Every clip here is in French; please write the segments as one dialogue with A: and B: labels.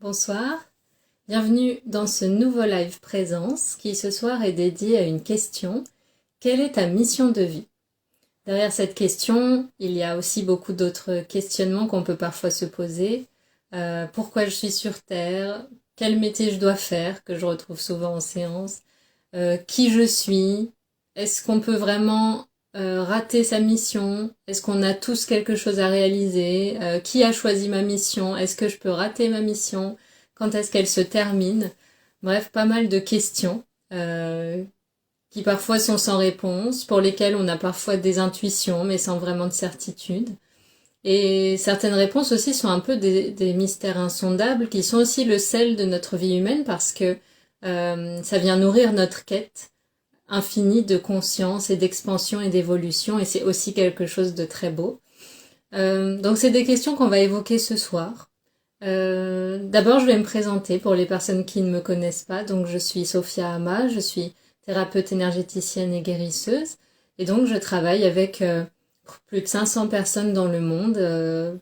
A: Bonsoir, bienvenue dans ce nouveau live présence qui ce soir est dédié à une question. Quelle est ta mission de vie? Derrière cette question, il y a aussi beaucoup d'autres questionnements qu'on peut parfois se poser. Pourquoi je suis sur Terre? Quel métier je dois faire, que je retrouve souvent en séance? Qui je suis? Est-ce qu'on peut vraiment rater sa mission? Est-ce qu'on a tous quelque chose à réaliser? Qui a choisi ma mission? Est-ce que je peux rater ma mission? Quand est-ce qu'elle se termine? Bref, pas mal de questions qui parfois sont sans réponse, pour lesquelles on a parfois des intuitions, mais sans vraiment de certitude. Et certaines réponses aussi sont un peu des mystères insondables, qui sont aussi le sel de notre vie humaine, parce que ça vient nourrir notre quête infinie de conscience et d'expansion et d'évolution, et c'est aussi quelque chose de très beau. Donc c'est des questions qu'on va évoquer ce soir. D'abord, je vais me présenter pour les personnes qui ne me connaissent pas. Donc, je suis Sophia Ama, je suis thérapeute énergéticienne et guérisseuse. Et donc, je travaille avec plus de 500 personnes dans le monde,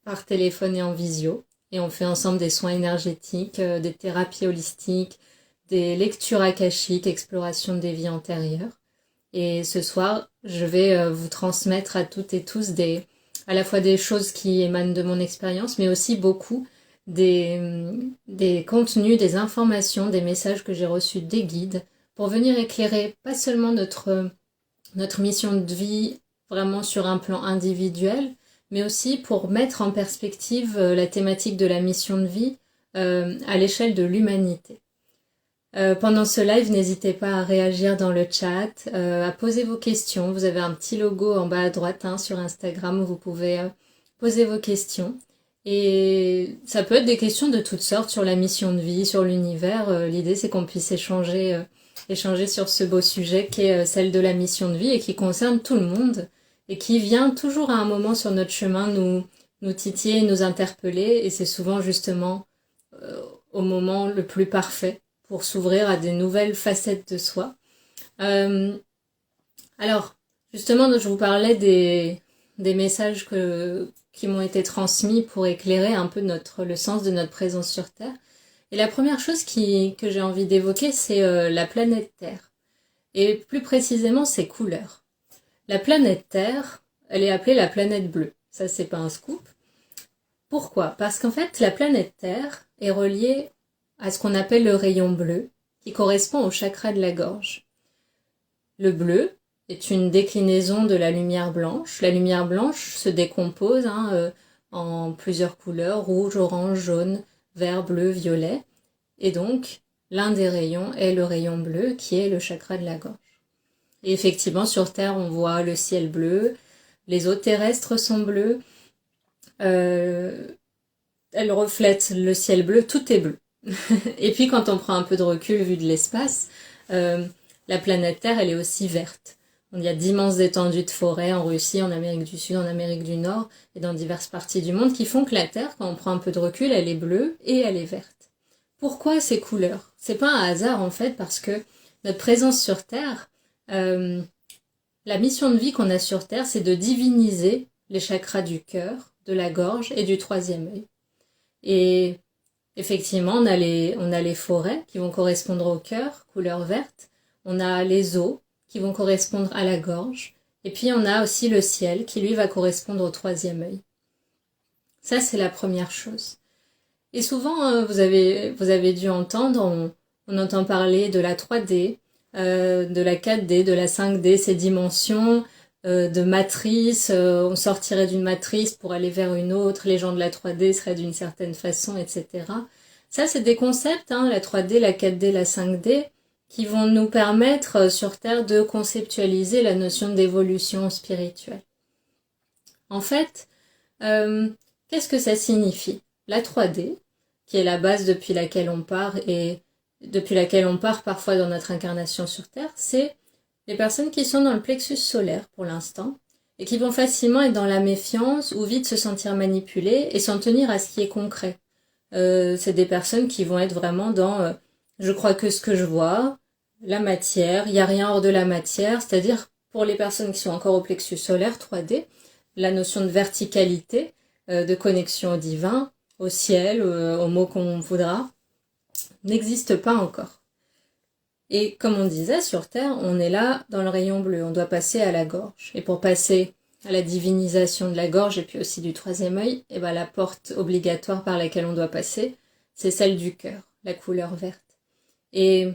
A: par téléphone et en visio. Et on fait ensemble des soins énergétiques, des thérapies holistiques, des lectures akashiques, exploration des vies antérieures. Et ce soir, je vais vous transmettre à toutes et tous à la fois des choses qui émanent de mon expérience, mais aussi beaucoup des contenus, des informations, des messages que j'ai reçus des guides, pour venir éclairer pas seulement notre mission de vie vraiment sur un plan individuel, mais aussi pour mettre en perspective la thématique de la mission de vie à l'échelle de l'humanité. Pendant ce live, n'hésitez pas à réagir dans le chat, à poser vos questions. Vous avez un petit logo en bas à droite sur Instagram où vous pouvez poser vos questions. Et ça peut être des questions de toutes sortes sur la mission de vie, sur l'univers. L'idée, c'est qu'on puisse échanger sur ce beau sujet qui est celle de la mission de vie et qui concerne tout le monde et qui vient toujours à un moment sur notre chemin nous titiller, nous interpeller. Et c'est souvent justement au moment le plus parfait pour s'ouvrir à des nouvelles facettes de soi. Alors, justement, je vous parlais des messages qui m'ont été transmis pour éclairer un peu le sens de notre présence sur Terre. Et la première chose que j'ai envie d'évoquer, c'est la planète Terre. Et plus précisément, ses couleurs. La planète Terre, elle est appelée la planète bleue. Ça, c'est pas un scoop. Pourquoi? Parce qu'en fait, la planète Terre est reliée à ce qu'on appelle le rayon bleu, qui correspond au chakra de la gorge. Le bleu est une déclinaison de la lumière blanche. La lumière blanche se décompose en plusieurs couleurs, rouge, orange, jaune, vert, bleu, violet. Et donc, l'un des rayons est le rayon bleu, qui est le chakra de la gorge. Et effectivement, sur Terre, on voit le ciel bleu, les eaux terrestres sont bleues, elles reflètent le ciel bleu, tout est bleu. Et puis quand on prend un peu de recul vu de l'espace, la planète Terre, elle est aussi verte. Il y a d'immenses étendues de forêts en Russie, en Amérique du Sud, en Amérique du Nord et dans diverses parties du monde qui font que la Terre, quand on prend un peu de recul, elle est bleue et elle est verte. Pourquoi ces couleurs? C'est pas un hasard en fait, parce que notre présence sur Terre, la mission de vie qu'on a sur Terre, c'est de diviniser les chakras du cœur, de la gorge et du troisième œil. Et effectivement, on a les forêts qui vont correspondre au cœur, couleur verte. On a les eaux qui vont correspondre à la gorge. Et puis, on a aussi le ciel qui, lui, va correspondre au troisième œil. Ça, c'est la première chose. Et souvent, vous avez dû entendre, on entend parler de la 3D, de la 4D, de la 5D, ces dimensions de matrice, on sortirait d'une matrice pour aller vers une autre, les gens de la 3D seraient d'une certaine façon, etc. Ça, c'est des concepts, la 3D, la 4D, la 5D, qui vont nous permettre sur Terre de conceptualiser la notion d'évolution spirituelle. En fait, qu'est-ce que ça signifie? La 3D, qui est la base depuis laquelle on part et depuis laquelle on part parfois dans notre incarnation sur Terre, c'est les personnes qui sont dans le plexus solaire pour l'instant et qui vont facilement être dans la méfiance ou vite se sentir manipulées et s'en tenir à ce qui est concret. C'est des personnes qui vont être vraiment dans je crois que ce que je vois, la matière, il n'y a rien hors de la matière, c'est-à-dire pour les personnes qui sont encore au plexus solaire 3D, la notion de verticalité, de connexion au divin, au ciel, au mot qu'on voudra, n'existe pas encore. Et comme on disait, sur Terre, on est là dans le rayon bleu, on doit passer à la gorge. Et pour passer à la divinisation de la gorge et puis aussi du troisième œil, et ben la porte obligatoire par laquelle on doit passer, c'est celle du cœur, la couleur verte. Et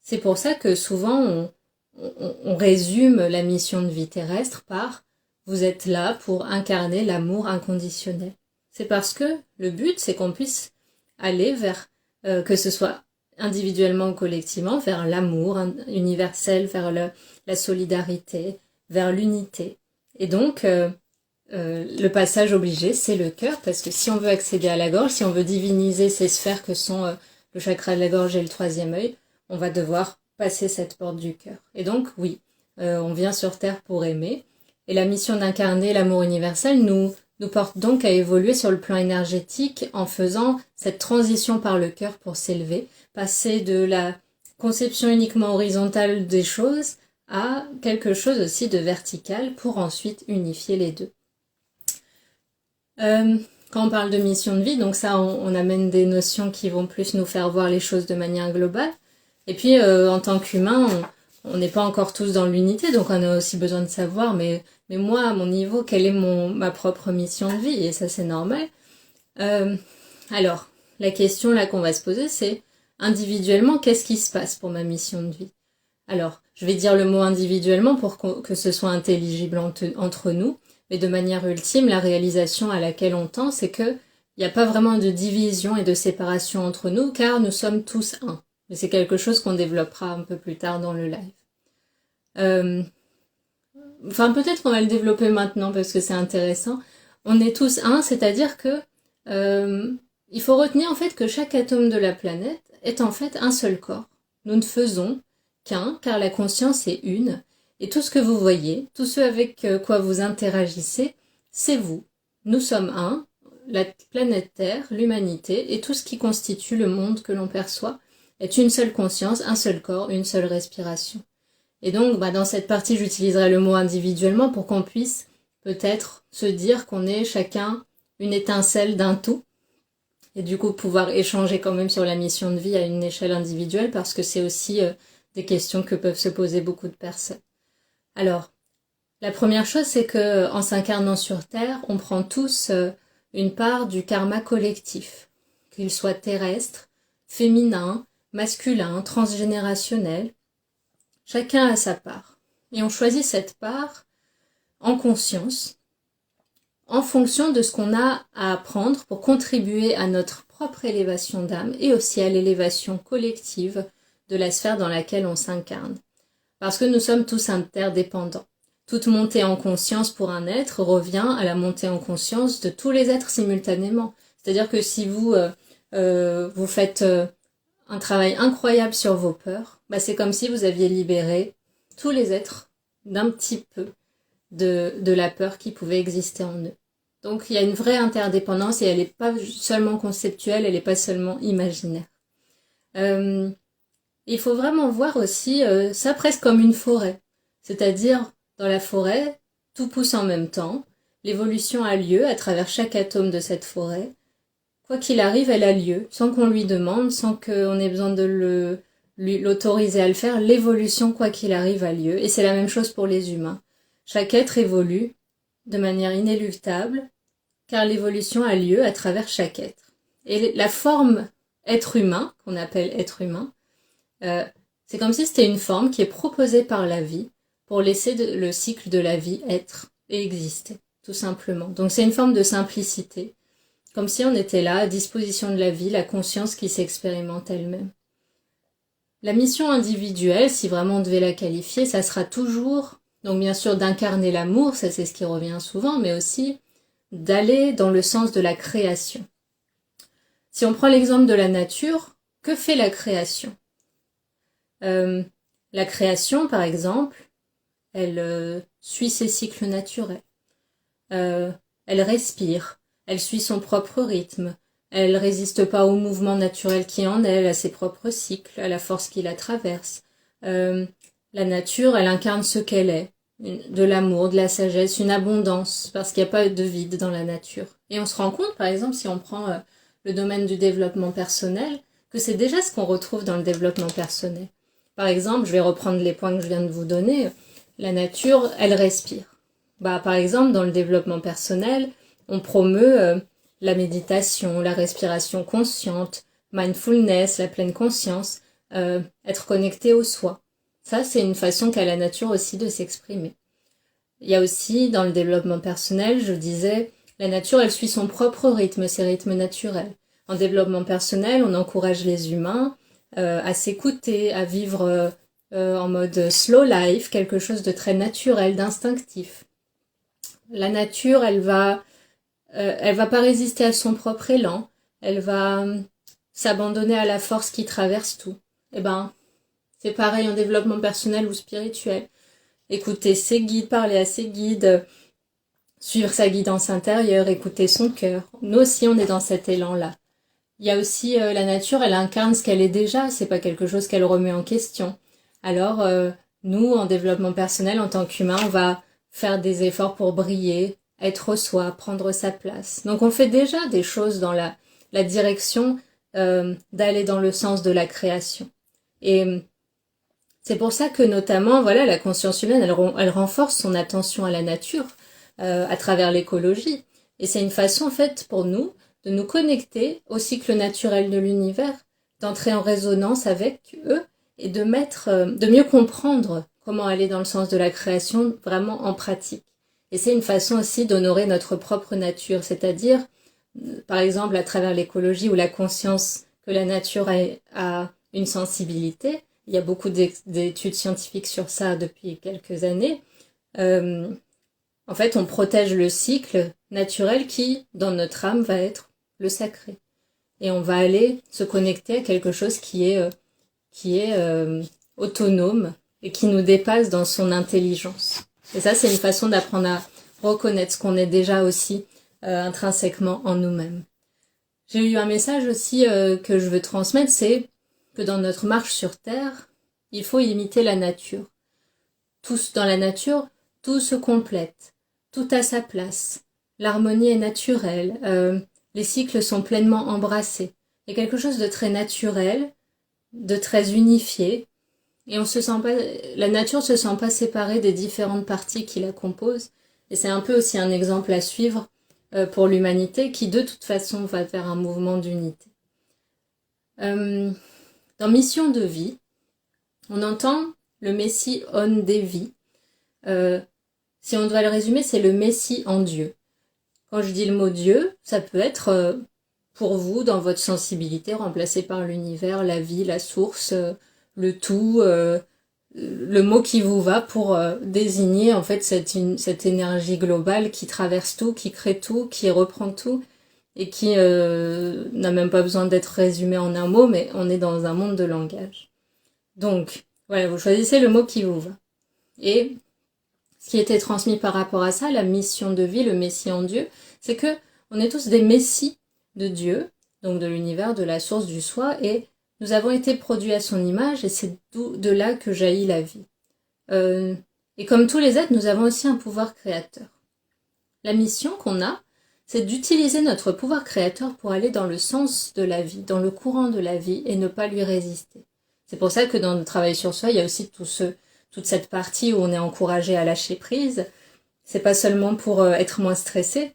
A: c'est pour ça que souvent on résume la mission de vie terrestre par « vous êtes là pour incarner l'amour inconditionnel ». C'est parce que le but, c'est qu'on puisse aller vers, que ce soit individuellement ou collectivement, vers l'amour universel, vers la solidarité, vers l'unité. Et donc, le passage obligé, c'est le cœur, parce que si on veut accéder à la gorge, si on veut diviniser ces sphères que sont le chakra de la gorge et le troisième œil, on va devoir passer cette porte du cœur. Et donc, oui, on vient sur Terre pour aimer, et la mission d'incarner l'amour universel nous porte donc à évoluer sur le plan énergétique en faisant cette transition par le cœur pour s'élever, passer de la conception uniquement horizontale des choses à quelque chose aussi de vertical pour ensuite unifier les deux. Quand on parle de mission de vie, donc ça on amène des notions qui vont plus nous faire voir les choses de manière globale. Et puis en tant qu'humain, on n'est pas encore tous dans l'unité, donc on a aussi besoin de savoir, mais moi, à mon niveau, quelle est ma propre mission de vie? Et ça, c'est normal. Alors, la question là qu'on va se poser, c'est individuellement, qu'est-ce qui se passe pour ma mission de vie? Alors, je vais dire le mot individuellement pour que ce soit intelligible entre nous, mais de manière ultime, la réalisation à laquelle on tend, c'est que il n'y a pas vraiment de division et de séparation entre nous, car nous sommes tous un. Mais c'est quelque chose qu'on développera un peu plus tard dans le live. Enfin, peut-être qu'on va le développer maintenant parce que c'est intéressant. On est tous un, c'est-à-dire que il faut retenir en fait que chaque atome de la planète est en fait un seul corps. Nous ne faisons qu'un, car la conscience est une, et tout ce que vous voyez, tout ce avec quoi vous interagissez, c'est vous. Nous sommes un, la planète Terre, l'humanité, et tout ce qui constitue le monde que l'on perçoit est une seule conscience, un seul corps, une seule respiration. Et donc, dans cette partie, j'utiliserai le mot individuellement pour qu'on puisse peut-être se dire qu'on est chacun une étincelle d'un tout, et du coup pouvoir échanger quand même sur la mission de vie à une échelle individuelle, parce que c'est aussi des questions que peuvent se poser beaucoup de personnes. Alors, la première chose, c'est que en s'incarnant sur Terre, on prend tous une part du karma collectif, qu'il soit terrestre, féminin, masculin, transgénérationnel. Chacun a sa part. Et on choisit cette part en conscience, en fonction de ce qu'on a à apprendre pour contribuer à notre propre élévation d'âme et aussi à l'élévation collective de la sphère dans laquelle on s'incarne. Parce que nous sommes tous interdépendants. Toute montée en conscience pour un être revient à la montée en conscience de tous les êtres simultanément. C'est-à-dire que si vous faites un travail incroyable sur vos peurs, c'est comme si vous aviez libéré tous les êtres d'un petit peu de la peur qui pouvait exister en eux. Donc il y a une vraie interdépendance et elle n'est pas seulement conceptuelle, elle n'est pas seulement imaginaire. Il faut vraiment voir aussi ça presque comme une forêt. C'est-à-dire, dans la forêt, tout pousse en même temps, l'évolution a lieu à travers chaque atome de cette forêt. Quoi qu'il arrive, elle a lieu, sans qu'on lui demande, sans qu'on ait besoin de l'autoriser à le faire, l'évolution, quoi qu'il arrive, a lieu. Et c'est la même chose pour les humains. Chaque être évolue de manière inéluctable, car l'évolution a lieu à travers chaque être. Et la forme être humain, qu'on appelle être humain, c'est comme si c'était une forme qui est proposée par la vie pour laisser le cycle de la vie être et exister, tout simplement. Donc c'est une forme de simplicité, comme si on était là, à disposition de la vie, la conscience qui s'expérimente elle-même. La mission individuelle, si vraiment on devait la qualifier, ça sera toujours, donc bien sûr d'incarner l'amour, ça c'est ce qui revient souvent, mais aussi d'aller dans le sens de la création. Si on prend l'exemple de la nature, que fait la création ? La création, par exemple, elle suit ses cycles naturels. Elle respire, elle suit son propre rythme, elle résiste pas au mouvement naturel qui est en elle, à ses propres cycles, à la force qui la traverse. la nature, elle incarne ce qu'elle est, de l'amour, de la sagesse, une abondance, parce qu'il n'y a pas de vide dans la nature. Et on se rend compte, par exemple, si on prend le domaine du développement personnel, que c'est déjà ce qu'on retrouve dans le développement personnel. Par exemple, je vais reprendre les points que je viens de vous donner. La nature, elle respire. Par exemple, dans le développement personnel, on promeut la méditation, la respiration consciente, mindfulness, la pleine conscience, être connecté au soi. Ça, c'est une façon qu'a la nature aussi de s'exprimer. Il y a aussi, dans le développement personnel, je disais, la nature, elle suit son propre rythme, ses rythmes naturels. En développement personnel, on encourage les humains à s'écouter, à vivre en mode slow life, quelque chose de très naturel, d'instinctif. La nature, elle va pas résister à son propre élan, elle va s'abandonner à la force qui traverse tout. Eh ben, c'est pareil en développement personnel ou spirituel. Écouter ses guides, parler à ses guides, suivre sa guidance intérieure, écouter son cœur. Nous aussi, on est dans cet élan-là. Il y a aussi la nature, elle incarne ce qu'elle est déjà, c'est pas quelque chose qu'elle remet en question. Alors, nous, en développement personnel, en tant qu'humains, on va faire des efforts pour briller, être soi, prendre sa place. Donc on fait déjà des choses dans la direction d'aller dans le sens de la création. Et c'est pour ça que notamment, voilà, la conscience humaine, elle renforce son attention à la nature à travers l'écologie. Et c'est une façon, en fait, pour nous, de nous connecter au cycle naturel de l'univers, d'entrer en résonance avec eux et de mieux comprendre comment aller dans le sens de la création vraiment en pratique. Et c'est une façon aussi d'honorer notre propre nature, c'est-à-dire, par exemple, à travers l'écologie ou la conscience que la nature a une sensibilité. Il y a beaucoup d'études scientifiques sur ça depuis quelques années. En fait, on protège le cycle naturel qui, dans notre âme, va être le sacré. Et on va aller se connecter à quelque chose qui est autonome et qui nous dépasse dans son intelligence. Et ça, c'est une façon d'apprendre à reconnaître ce qu'on est déjà aussi intrinsèquement en nous-mêmes. J'ai eu un message aussi que je veux transmettre, c'est que dans notre marche sur Terre, il faut imiter la nature. Dans la nature, tout se complète, tout a sa place. L'harmonie est naturelle, les cycles sont pleinement embrassés. Il y a quelque chose de très naturel, de très unifié, et la nature ne se sent pas séparée des différentes parties qui la composent. Et c'est un peu aussi un exemple à suivre pour l'humanité qui de toute façon va vers un mouvement d'unité. Dans Mission de vie, on entend le Messie on Devi. Si on doit le résumer, c'est le Messie en Dieu. Quand je dis le mot Dieu, ça peut être pour vous, dans votre sensibilité, remplacé par l'univers, la vie, la source, le tout, le mot qui vous va pour désigner en fait cette énergie globale qui traverse tout, qui crée tout, qui reprend tout et qui n'a même pas besoin d'être résumé en un mot, mais on est dans un monde de langage. Donc, voilà, vous choisissez le mot qui vous va. Et ce qui était transmis par rapport à ça, la mission de vie, le Messie en Dieu, c'est que on est tous des messies de Dieu, donc de l'univers, de la source du soi, et nous avons été produits à son image, et c'est de là que jaillit la vie. Et comme tous les êtres, nous avons aussi un pouvoir créateur. La mission qu'on a, c'est d'utiliser notre pouvoir créateur pour aller dans le sens de la vie, dans le courant de la vie, et ne pas lui résister. C'est pour ça que dans le travail sur soi, il y a aussi toute cette partie où on est encouragé à lâcher prise. C'est pas seulement pour être moins stressé,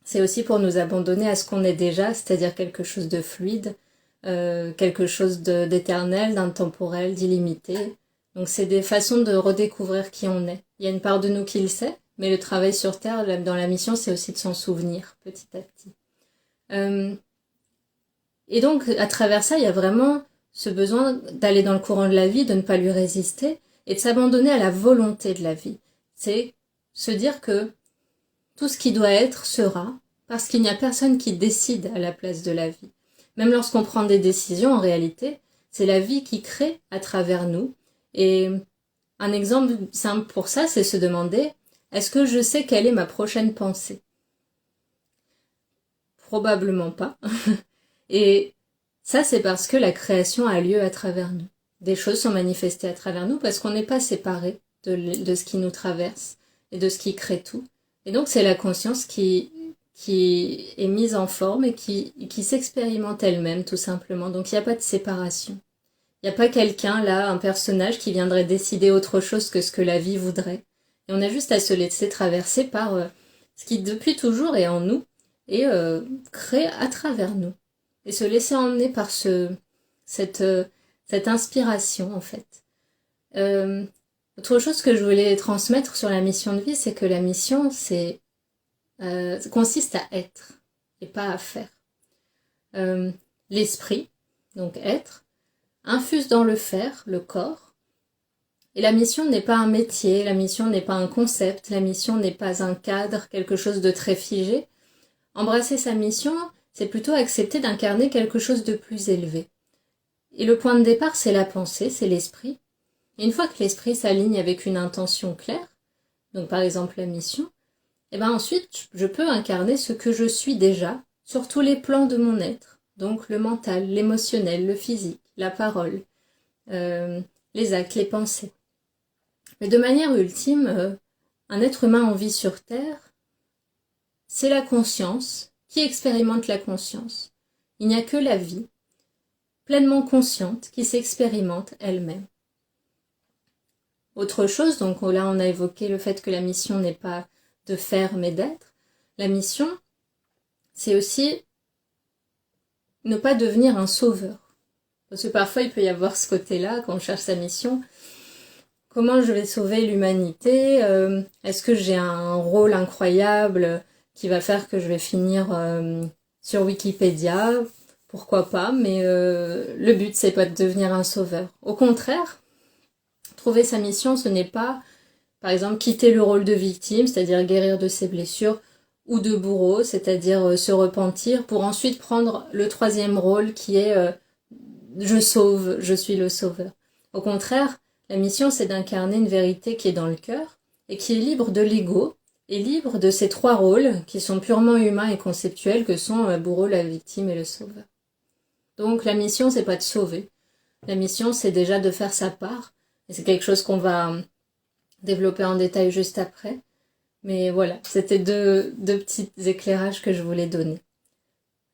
A: c'est aussi pour nous abandonner à ce qu'on est déjà, c'est-à-dire quelque chose de fluide, quelque chose d'éternel, d'intemporel, d'illimité. Donc c'est des façons de redécouvrir qui on est. Il y a une part de nous qui le sait, mais le travail sur Terre, dans la mission, c'est aussi de s'en souvenir petit à petit. Et donc, à travers ça, il y a vraiment ce besoin d'aller dans le courant de la vie, de ne pas lui résister, et de s'abandonner à la volonté de la vie. C'est se dire que tout ce qui doit être sera, parce qu'il n'y a personne qui décide à la place de la vie. Même lorsqu'on prend des décisions, en réalité, c'est la vie qui crée à travers nous. Et un exemple simple pour ça, c'est se demander, est-ce que je sais quelle est ma prochaine pensée ? Probablement pas. Et ça, c'est parce que la création a lieu à travers nous. des choses sont manifestées à travers nous parce qu'on n'est pas séparés de ce qui nous traverse et de ce qui crée tout. Et donc c'est la conscience qui est mise en forme et qui s'expérimente elle-même tout simplement. Donc il n'y a pas de séparation. Il n'y a pas quelqu'un là, un personnage qui viendrait décider autre chose que ce que la vie voudrait. Et on a juste à se laisser traverser par ce qui depuis toujours est en nous et crée à travers nous. Et se laisser emmener par cette inspiration en fait. Autre chose que je voulais transmettre sur la mission de vie, c'est que la mission, consiste à être et pas à faire. L'esprit, donc être, infuse dans le faire, le corps. Et la mission n'est pas un métier, la mission n'est pas un concept, la mission n'est pas un cadre, quelque chose de très figé. Embrasser sa mission, c'est plutôt accepter d'incarner quelque chose de plus élevé. Et le point de départ, c'est la pensée, c'est l'esprit. Et une fois que l'esprit s'aligne avec une intention claire, donc par exemple la mission, et bien ensuite, je peux incarner ce que je suis déjà sur tous les plans de mon être. Donc le mental, l'émotionnel, le physique, la parole, les actes, les pensées. Mais de manière ultime, un être humain en vie sur Terre, c'est la conscience qui expérimente la conscience. Il n'y a que la vie, pleinement consciente, qui s'expérimente elle-même. Autre chose, donc là on a évoqué le fait que la mission n'est pas de faire mais d'être. La mission, c'est aussi ne pas devenir un sauveur. Parce que parfois il peut y avoir ce côté-là quand on cherche sa mission. Comment je vais sauver l'humanité ? Est-ce que j'ai un rôle incroyable qui va faire que je vais finir sur Wikipédia ? Pourquoi pas ? Mais le but, c'est pas de devenir un sauveur. Au contraire, trouver sa mission, ce n'est pas, par exemple, quitter le rôle de victime, c'est-à-dire guérir de ses blessures, ou de bourreau, c'est-à-dire se repentir, pour ensuite prendre le troisième rôle qui est je sauve, je suis le sauveur. Au contraire, la mission, c'est d'incarner une vérité qui est dans le cœur et qui est libre de l'ego et libre de ces trois rôles qui sont purement humains et conceptuels que sont le bourreau, la victime et le sauveur. Donc la mission, c'est pas de sauver. La mission, c'est déjà de faire sa part. Et c'est quelque chose qu'on va développer en détail juste après. Mais voilà, c'était deux petits éclairages que je voulais donner.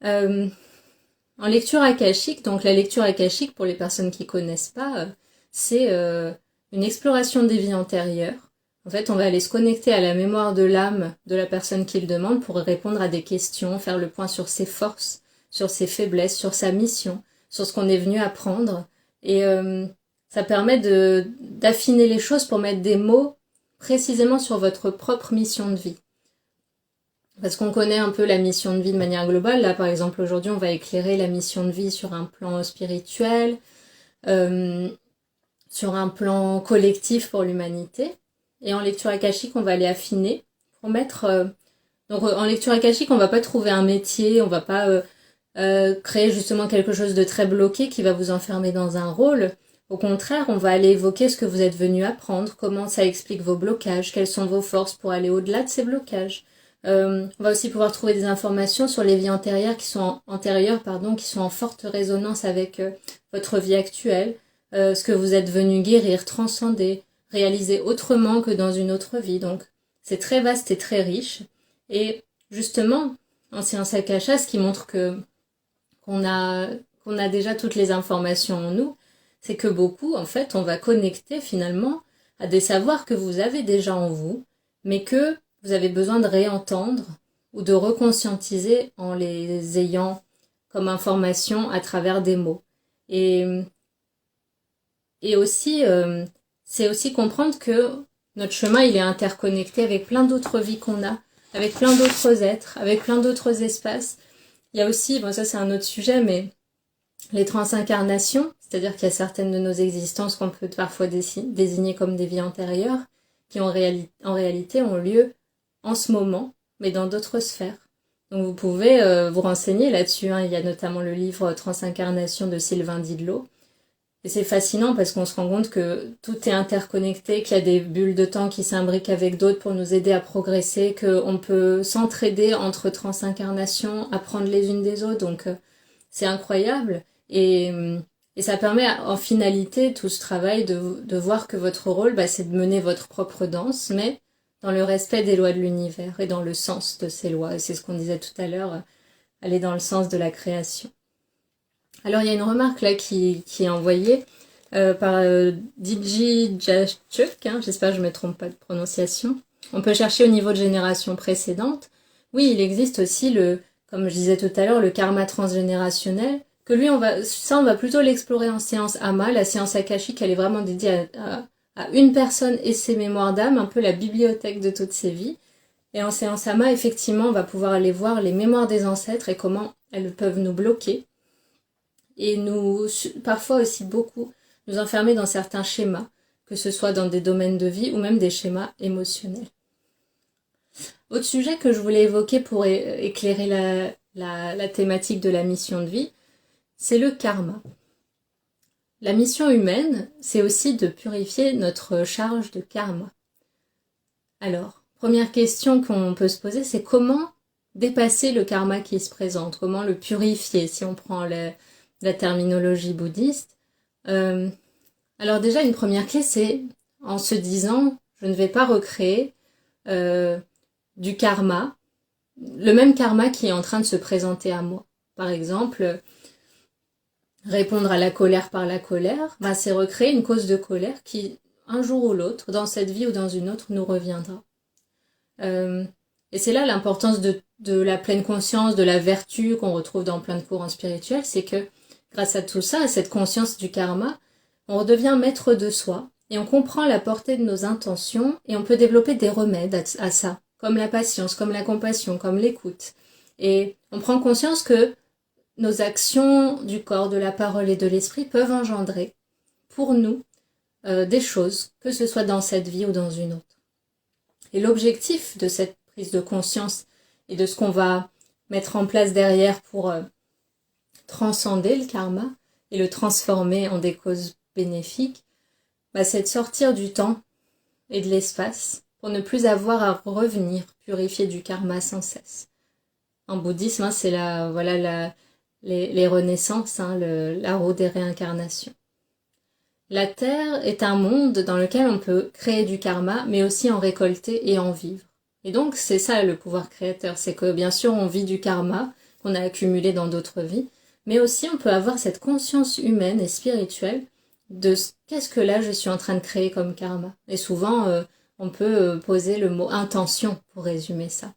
A: En lecture akashique, donc la lecture akashique, pour les personnes qui connaissent pas, c'est une exploration des vies antérieures. En fait, on va aller se connecter à la mémoire de l'âme de la personne qui le demande pour répondre à des questions, faire le point sur ses forces, sur ses faiblesses, sur sa mission, sur ce qu'on est venu apprendre. Et ça permet d'affiner les choses pour mettre des mots précisément sur votre propre mission de vie. Parce qu'on connaît un peu la mission de vie de manière globale. Là, par exemple, aujourd'hui, on va éclairer la mission de vie sur un plan spirituel, sur un plan collectif pour l'humanité. Et en lecture akashique, on va aller affiner pour mettre... Donc en lecture akashique, on va pas trouver un métier, on va pas créer justement quelque chose de très bloqué qui va vous enfermer dans un rôle. Au contraire, on va aller évoquer ce que vous êtes venu apprendre, comment ça explique vos blocages, quelles sont vos forces pour aller au-delà de ces blocages. On va aussi pouvoir trouver des informations sur les vies antérieures qui sont en forte résonance avec votre vie actuelle, ce que vous êtes venu guérir, transcender, réaliser autrement que dans une autre vie. Donc c'est très vaste et très riche. Et justement, en séance akasha, ce qui montre qu'on a déjà toutes les informations en nous, c'est que beaucoup, en fait, on va connecter finalement à des savoirs que vous avez déjà en vous, mais que vous avez besoin de réentendre ou de reconscientiser en les ayant comme information à travers des mots. Et aussi, c'est aussi comprendre que notre chemin, il est interconnecté avec plein d'autres vies qu'on a, avec plein d'autres êtres, avec plein d'autres espaces. Il y a aussi, bon ça c'est un autre sujet, mais les transincarnations, c'est-à-dire qu'il y a certaines de nos existences qu'on peut parfois désigner comme des vies antérieures, qui en réalité ont lieu en ce moment, mais dans d'autres sphères. Donc vous pouvez vous renseigner là-dessus, hein. Il y a notamment le livre Transincarnation de Sylvain Didlot. Et c'est fascinant parce qu'on se rend compte que tout est interconnecté, qu'il y a des bulles de temps qui s'imbriquent avec d'autres pour nous aider à progresser, qu'on peut s'entraider entre transincarnations, apprendre les unes des autres. Donc c'est incroyable. Et Et ça permet en finalité tout ce travail de voir que votre rôle, c'est de mener votre propre danse, mais dans le respect des lois de l'univers et dans le sens de ces lois. Et c'est ce qu'on disait tout à l'heure, aller dans le sens de la création. Alors il y a une remarque là qui est envoyée par DJ Jachuk, j'espère que je ne me trompe pas de prononciation. On peut chercher au niveau de génération précédente. Oui, il existe aussi comme je disais tout à l'heure, le karma transgénérationnel, que lui, on va plutôt l'explorer en séance Ama. La séance akashique, elle est vraiment dédiée à une personne et ses mémoires d'âme, un peu la bibliothèque de toutes ses vies. Et en séance Ama, effectivement, on va pouvoir aller voir les mémoires des ancêtres et comment elles peuvent nous bloquer. Et parfois aussi beaucoup, nous enfermer dans certains schémas, que ce soit dans des domaines de vie ou même des schémas émotionnels. Autre sujet que je voulais évoquer pour éclairer la thématique de la mission de vie, c'est le karma. La mission humaine, c'est aussi de purifier notre charge de karma. Alors, première question qu'on peut se poser, c'est comment dépasser le karma qui se présente, comment le purifier si on prend la terminologie bouddhiste. Alors déjà, une première clé, c'est en se disant, je ne vais pas recréer du karma, le même karma qui est en train de se présenter à moi. Par exemple, répondre à la colère par la colère, c'est recréer une cause de colère qui, un jour ou l'autre, dans cette vie ou dans une autre, nous reviendra. Et c'est là l'importance de la pleine conscience, de la vertu qu'on retrouve dans plein de courants spirituels, c'est que grâce à tout ça, à cette conscience du karma, on redevient maître de soi et on comprend la portée de nos intentions et on peut développer des remèdes à ça, comme la patience, comme la compassion, comme l'écoute. Et on prend conscience que nos actions du corps, de la parole et de l'esprit peuvent engendrer pour nous des choses, que ce soit dans cette vie ou dans une autre. Et l'objectif de cette prise de conscience et de ce qu'on va mettre en place derrière pour transcender le karma et le transformer en des causes bénéfiques, c'est de sortir du temps et de l'espace pour ne plus avoir à revenir purifier du karma sans cesse. En bouddhisme, c'est les renaissances, la roue des réincarnations. La Terre est un monde dans lequel on peut créer du karma, mais aussi en récolter et en vivre. Et donc, c'est ça le pouvoir créateur, c'est que bien sûr, on vit du karma qu'on a accumulé dans d'autres vies, mais aussi on peut avoir cette conscience humaine et spirituelle de qu'est-ce que là je suis en train de créer comme karma. Et souvent, on peut poser le mot intention pour résumer ça.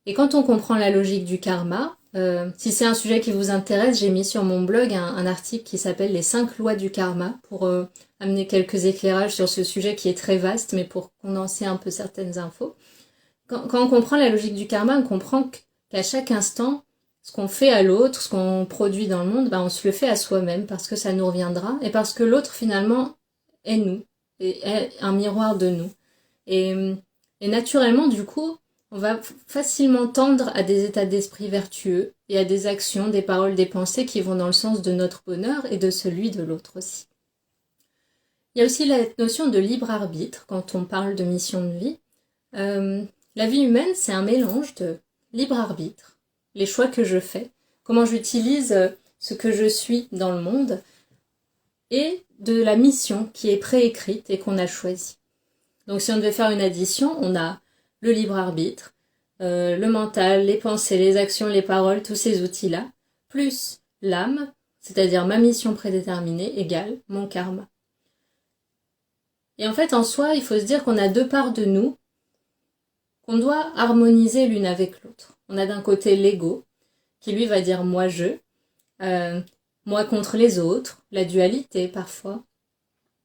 A: Et quand on comprend la logique du karma, si c'est un sujet qui vous intéresse, j'ai mis sur mon blog un article qui s'appelle Les 5 lois du karma pour amener quelques éclairages sur ce sujet qui est très vaste, mais pour condenser un peu certaines infos. Quand on comprend la logique du karma, on comprend qu'à chaque instant, ce qu'on fait à l'autre, ce qu'on produit dans le monde, on se le fait à soi-même parce que ça nous reviendra et parce que l'autre finalement est nous, et est un miroir de nous. Et naturellement, du coup, on va facilement tendre à des états d'esprit vertueux et à des actions, des paroles, des pensées qui vont dans le sens de notre bonheur et de celui de l'autre aussi. Il y a aussi la notion de libre arbitre quand on parle de mission de vie. La vie humaine, c'est un mélange de libre arbitre, les choix que je fais, comment j'utilise ce que je suis dans le monde, et de la mission qui est préécrite et qu'on a choisie. Donc si on devait faire une addition, on a le libre arbitre, le mental, les pensées, les actions, les paroles, tous ces outils-là, plus l'âme, c'est-à-dire ma mission prédéterminée, égale mon karma. Et en fait, en soi, il faut se dire qu'on a deux parts de nous qu'on doit harmoniser l'une avec l'autre. On a d'un côté l'ego, qui lui va dire moi-je, moi contre les autres, la dualité parfois.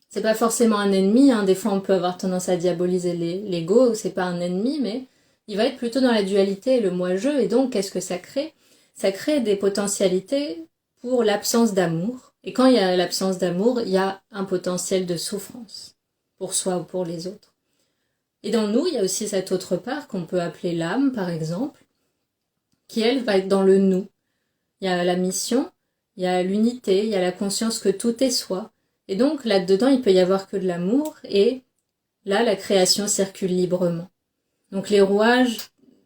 A: C'est pas forcément un ennemi, des fois on peut avoir tendance à diaboliser l'ego, c'est pas un ennemi, mais il va être plutôt dans la dualité et le moi-je, et donc qu'est-ce que ça crée ? Ça crée des potentialités pour l'absence d'amour, et quand il y a l'absence d'amour, il y a un potentiel de souffrance, pour soi ou pour les autres. Et dans nous, il y a aussi cette autre part qu'on peut appeler l'âme, par exemple, qui, elle, va être dans le nous. Il y a la mission, il y a l'unité, il y a la conscience que tout est soi. Et donc, là-dedans, il peut y avoir que de l'amour, et là, la création circule librement. Donc, les rouages,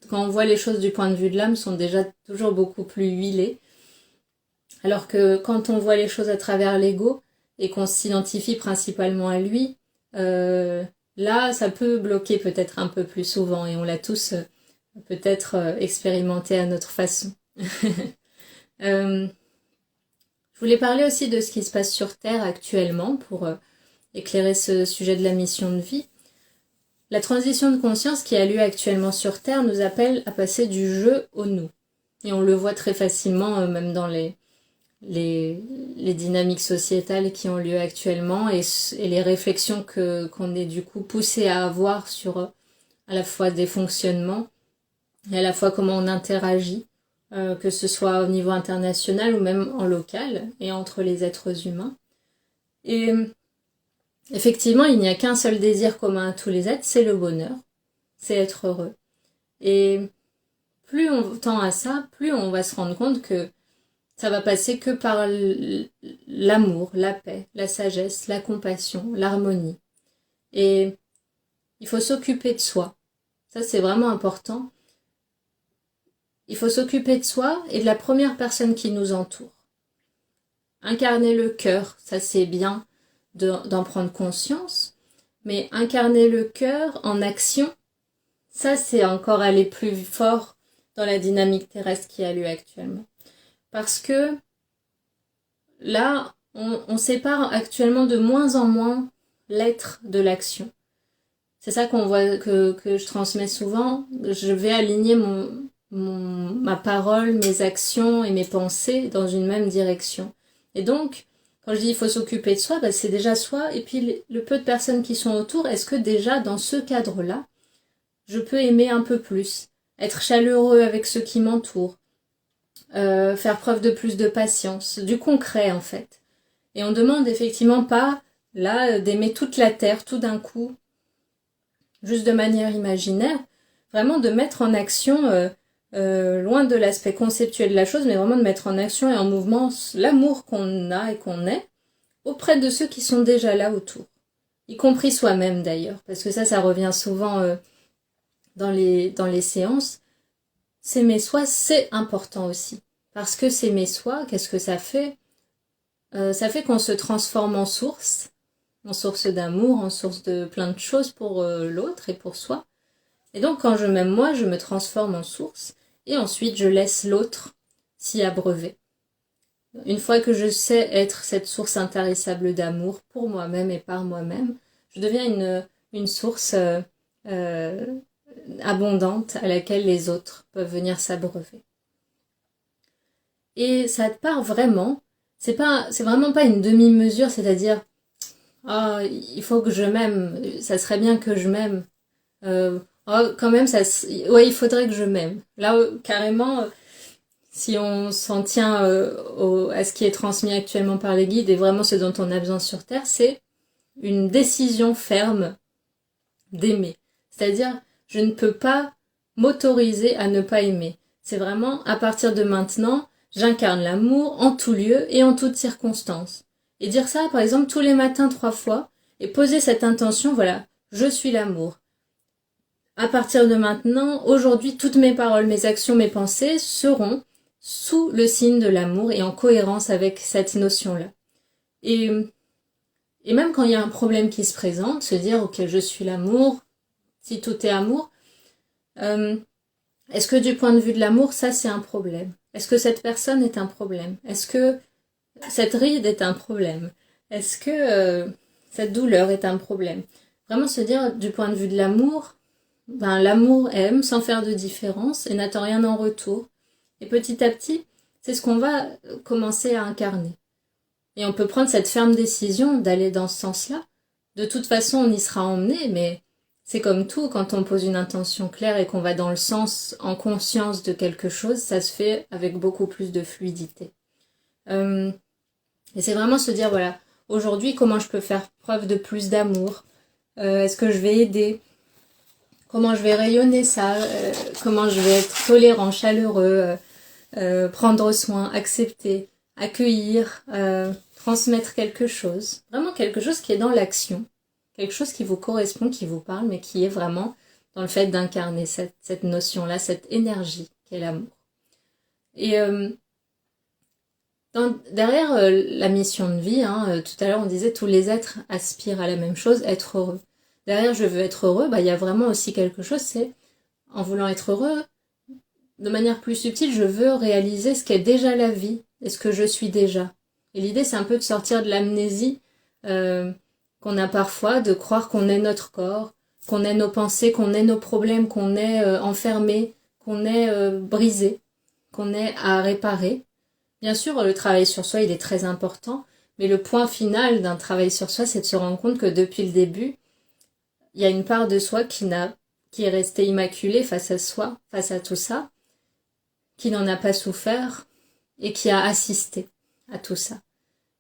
A: quand on voit les choses du point de vue de l'âme, sont déjà toujours beaucoup plus huilés. Alors que quand on voit les choses à travers l'ego et qu'on s'identifie principalement à lui, là, ça peut bloquer peut-être un peu plus souvent et on l'a tous peut-être expérimenté à notre façon. Je voulais parler aussi de ce qui se passe sur Terre actuellement pour éclairer ce sujet de la mission de vie. La transition de conscience qui a lieu actuellement sur Terre nous appelle à passer du je au nous. Et on le voit très facilement même dans les dynamiques sociétales qui ont lieu actuellement et les réflexions qu'on est du coup poussé à avoir sur à la fois des fonctionnements et à la fois comment on interagit, que ce soit au niveau international ou même en local et entre les êtres humains. Et effectivement, il n'y a qu'un seul désir commun à tous les êtres, c'est le bonheur, c'est être heureux. Et plus on tend à ça, plus on va se rendre compte que ça va passer que par l'amour, la paix, la sagesse, la compassion, l'harmonie. Et il faut s'occuper de soi. Ça, c'est vraiment important. Il faut s'occuper de soi et de la première personne qui nous entoure. Incarner le cœur, ça c'est bien d'en prendre conscience, mais incarner le cœur en action, ça c'est encore aller plus fort dans la dynamique terrestre qui a lieu actuellement. Parce que là, on sépare actuellement de moins en moins l'être de l'action. C'est ça qu'on voit que je transmets souvent. Je vais aligner ma parole, mes actions et mes pensées dans une même direction. Et donc, quand je dis il faut s'occuper de soi, c'est déjà soi, et puis le peu de personnes qui sont autour, est-ce que déjà dans ce cadre-là, je peux aimer un peu plus, être chaleureux avec ceux qui m'entourent, faire preuve de plus de patience, du concret en fait. Et on demande effectivement pas, là, d'aimer toute la terre tout d'un coup, juste de manière imaginaire, vraiment de mettre en action, loin de l'aspect conceptuel de la chose, mais vraiment de mettre en action et en mouvement l'amour qu'on a et qu'on est auprès de ceux qui sont déjà là autour, y compris soi-même d'ailleurs, parce que ça revient souvent dans les séances. S'aimer soi, c'est important aussi, parce que s'aimer soi, qu'est-ce que ça fait? Ça fait qu'on se transforme en source d'amour, en source de plein de choses pour l'autre et pour soi. Et donc quand je m'aime moi, je me transforme en source, et ensuite je laisse l'autre s'y abreuver. Une fois que je sais être cette source intarissable d'amour pour moi-même et par moi-même, je deviens une source abondante à laquelle les autres peuvent venir s'abreuver. Et ça part vraiment, c'est vraiment pas une demi-mesure, c'est-à-dire oh, il faut que je m'aime, ça serait bien que je m'aime. Oh, quand même, ouais, il faudrait que je m'aime. Là, carrément, si on s'en tient à ce qui est transmis actuellement par les guides et vraiment ce dont on a besoin sur Terre, c'est une décision ferme d'aimer. C'est-à-dire, je ne peux pas m'autoriser à ne pas aimer. C'est vraiment, à partir de maintenant, j'incarne l'amour en tout lieu et en toutes circonstances. Et dire ça, par exemple, tous les matins 3 fois, et poser cette intention, voilà, je suis l'amour. À partir de maintenant, aujourd'hui, toutes mes paroles, mes actions, mes pensées seront sous le signe de l'amour et en cohérence avec cette notion-là. Et même quand il y a un problème qui se présente, se dire, ok, je suis l'amour, si tout est amour, est-ce que du point de vue de l'amour, ça c'est un problème? Est-ce que cette personne est un problème? Est-ce que cette ride est un problème? Est-ce que cette douleur est un problème? Vraiment se dire, du point de vue de l'amour, l'amour aime sans faire de différence et n'attend rien en retour. Et petit à petit, c'est ce qu'on va commencer à incarner. Et on peut prendre cette ferme décision d'aller dans ce sens-là. De toute façon, on y sera emmené, mais c'est comme tout, quand on pose une intention claire et qu'on va dans le sens, en conscience de quelque chose, ça se fait avec beaucoup plus de fluidité. Et c'est vraiment se dire, voilà, aujourd'hui, comment je peux faire preuve de plus d'amour? Est-ce que je vais aider? Comment je vais rayonner ça? Comment je vais être tolérant, chaleureux, prendre soin, accepter, accueillir, transmettre quelque chose. Vraiment quelque chose qui est dans l'action. Quelque chose qui vous correspond, qui vous parle, mais qui est vraiment dans le fait d'incarner cette notion-là, cette énergie qu'est l'amour. Et Derrière la mission de vie, tout à l'heure on disait tous les êtres aspirent à la même chose, être heureux. Derrière je veux être heureux, il y a vraiment aussi quelque chose, c'est en voulant être heureux, de manière plus subtile, je veux réaliser ce qu'est déjà la vie et ce que je suis déjà. Et l'idée c'est un peu de sortir de l'amnésie qu'on a parfois, de croire qu'on est notre corps, qu'on est nos pensées, qu'on est nos problèmes, qu'on est enfermé, qu'on est brisé, qu'on est à réparer. Bien sûr, le travail sur soi, il est très important, mais le point final d'un travail sur soi, c'est de se rendre compte que depuis le début, il y a une part de soi qui est restée immaculée face à soi, face à tout ça, qui n'en a pas souffert et qui a assisté à tout ça.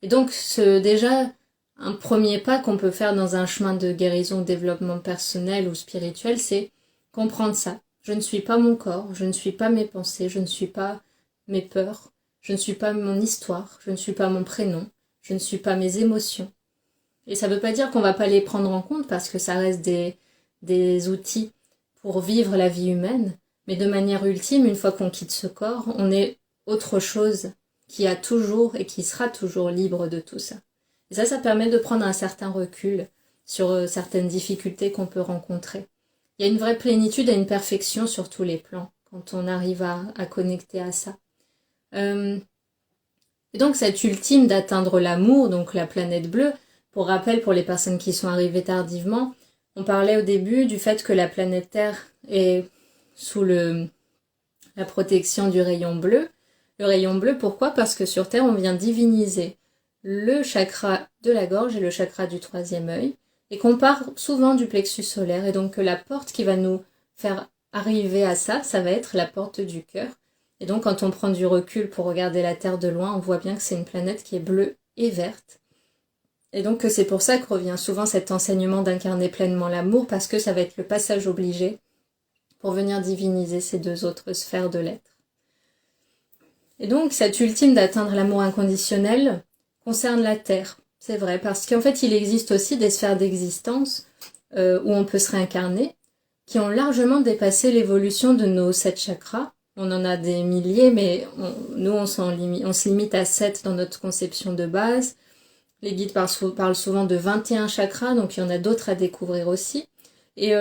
A: Et donc, déjà, un premier pas qu'on peut faire dans un chemin de guérison, développement personnel ou spirituel, c'est comprendre ça. Je ne suis pas mon corps, je ne suis pas mes pensées, je ne suis pas mes peurs, je ne suis pas mon histoire, je ne suis pas mon prénom, je ne suis pas mes émotions. Et ça ne veut pas dire qu'on ne va pas les prendre en compte parce que ça reste des outils pour vivre la vie humaine, mais de manière ultime, une fois qu'on quitte ce corps, on est autre chose qui a toujours et qui sera toujours libre de tout ça. Et ça permet de prendre un certain recul sur certaines difficultés qu'on peut rencontrer. Il y a une vraie plénitude et une perfection sur tous les plans quand on arrive à connecter à ça. Et donc cette ultime d'atteindre l'amour, donc la planète bleue, pour rappel pour les personnes qui sont arrivées tardivement, on parlait au début du fait que la planète Terre est sous la protection du rayon bleu. Le rayon bleu, pourquoi? Parce que sur Terre, on vient diviniser le chakra de la gorge et le chakra du troisième œil, et qu'on part souvent du plexus solaire, et donc que la porte qui va nous faire arriver à ça, ça va être la porte du cœur. Et donc quand on prend du recul pour regarder la Terre de loin, on voit bien que c'est une planète qui est bleue et verte. Et donc c'est pour ça que revient souvent cet enseignement d'incarner pleinement l'amour, parce que ça va être le passage obligé pour venir diviniser ces deux autres sphères de l'être. Et donc cette ultime d'atteindre l'amour inconditionnel concerne la Terre, c'est vrai, parce qu'en fait il existe aussi des sphères d'existence où on peut se réincarner, qui ont largement dépassé l'évolution de nos 7 chakras. On en a des milliers, mais nous on se limite à 7 dans notre conception de base. Les guides parlent souvent de 21 chakras, donc il y en a d'autres à découvrir aussi. Et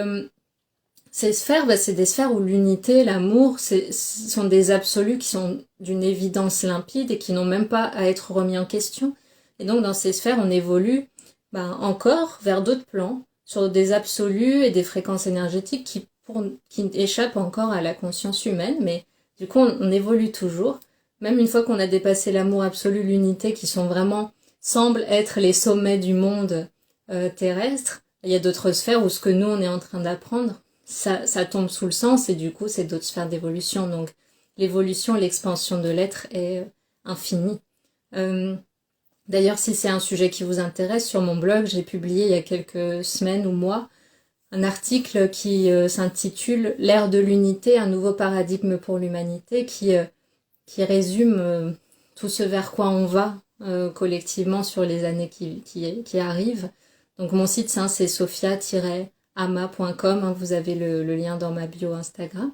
A: ces sphères, c'est des sphères où l'unité, l'amour, sont des absolus qui sont d'une évidence limpide et qui n'ont même pas à être remis en question. Et donc dans ces sphères, on évolue encore vers d'autres plans, sur des absolus et des fréquences énergétiques qui échappent encore à la conscience humaine, mais du coup on évolue toujours. Même une fois qu'on a dépassé l'amour absolu, l'unité, qui semblent être les sommets du monde terrestre, il y a d'autres sphères où ce que nous on est en train d'apprendre, ça tombe sous le sens, et du coup c'est d'autres sphères d'évolution. Donc l'évolution, l'expansion de l'être est infinie. D'ailleurs, si c'est un sujet qui vous intéresse, sur mon blog, j'ai publié il y a quelques semaines ou mois un article qui s'intitule « L'ère de l'unité, un nouveau paradigme pour l'humanité » qui résume tout ce vers quoi on va collectivement sur les années qui arrivent. Donc mon site c'est sophia-ama.com, vous avez le lien dans ma bio Instagram.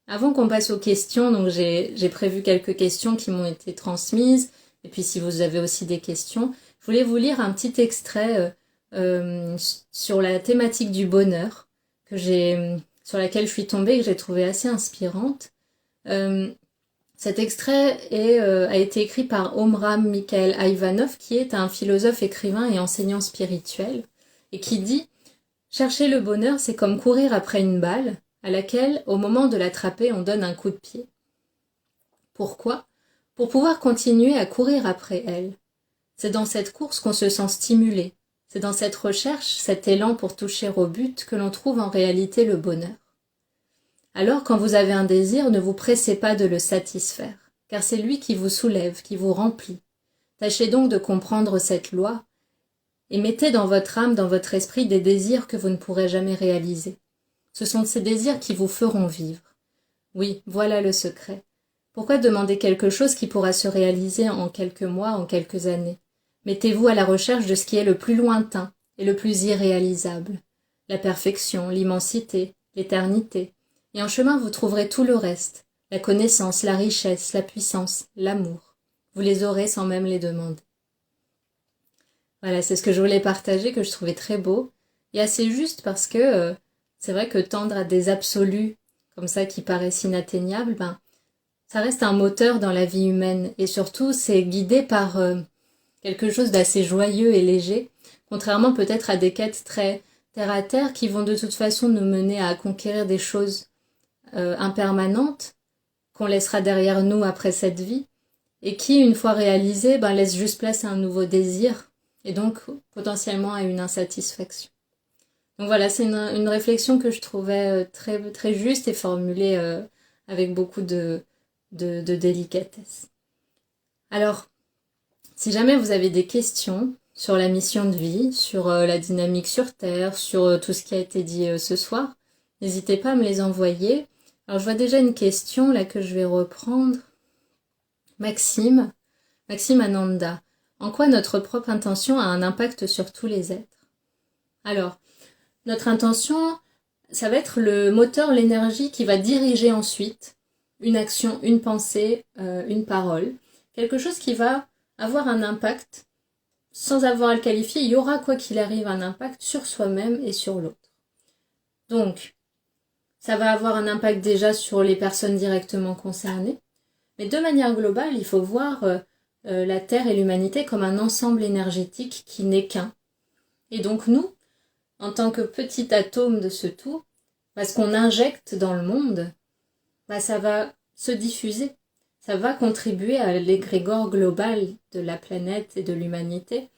A: Avant qu'on passe aux questions, donc j'ai prévu quelques questions qui m'ont été transmises, et puis si vous avez aussi des questions, je voulais vous lire un petit extrait sur la thématique du bonheur sur laquelle je suis tombée et que j'ai trouvé assez inspirante. Cet extrait a été écrit par Omram Mikhaël Ivanov, qui est un philosophe, écrivain et enseignant spirituel, et qui dit « Chercher le bonheur, c'est comme courir après une balle, à laquelle, au moment de l'attraper, on donne un coup de pied. Pourquoi? Pour pouvoir continuer à courir après elle. C'est dans cette course qu'on se sent stimulé. C'est dans cette recherche, cet élan pour toucher au but, que l'on trouve en réalité le bonheur. Alors, quand vous avez un désir, ne vous pressez pas de le satisfaire, car c'est lui qui vous soulève, qui vous remplit. Tâchez donc de comprendre cette loi, et mettez dans votre âme, dans votre esprit, des désirs que vous ne pourrez jamais réaliser. Ce sont ces désirs qui vous feront vivre. Oui, voilà le secret. Pourquoi demander quelque chose qui pourra se réaliser en quelques mois, en quelques années? Mettez-vous à la recherche de ce qui est le plus lointain et le plus irréalisable. La perfection, l'immensité, l'éternité. Et en chemin, vous trouverez tout le reste. la connaissance, la richesse, la puissance, l'amour. Vous les aurez sans même les demander. Voilà, c'est ce que je voulais partager, que je trouvais très beau et assez juste parce que c'est vrai que tendre à des absolus comme ça qui paraissent inatteignables, ben, ça reste un moteur dans la vie humaine et surtout c'est guidé par quelque chose d'assez joyeux et léger, contrairement peut-être à des quêtes très terre à terre qui vont de toute façon nous mener à conquérir des choses impermanentes qu'on laissera derrière nous après cette vie et qui, une fois réalisées, ben, laissent juste place à un nouveau désir et donc potentiellement à une insatisfaction. Donc voilà, c'est une réflexion que je trouvais très, très juste et formulée avec beaucoup de délicatesse. Alors, si jamais vous avez des questions sur la mission de vie, sur la dynamique sur Terre, sur tout ce qui a été dit ce soir, n'hésitez pas à me les envoyer. Alors je vois déjà une question là que je vais reprendre. Maxime Ananda. En quoi notre propre intention a un impact sur tous les êtres? Alors, notre intention, ça va être le moteur, l'énergie qui va diriger ensuite une action, une pensée, une parole. Quelque chose qui va avoir un impact, sans avoir à le qualifier, il y aura quoi qu'il arrive un impact sur soi-même et sur l'autre. Donc, ça va avoir un impact déjà sur les personnes directement concernées, mais de manière globale, il faut voir la Terre et l'humanité comme un ensemble énergétique qui n'est qu'un. Et donc nous, en tant que petit atome de ce tout, ce qu'on injecte dans le monde, ça va se diffuser. Ça va contribuer à l'égrégore global de la planète et de l'humanité.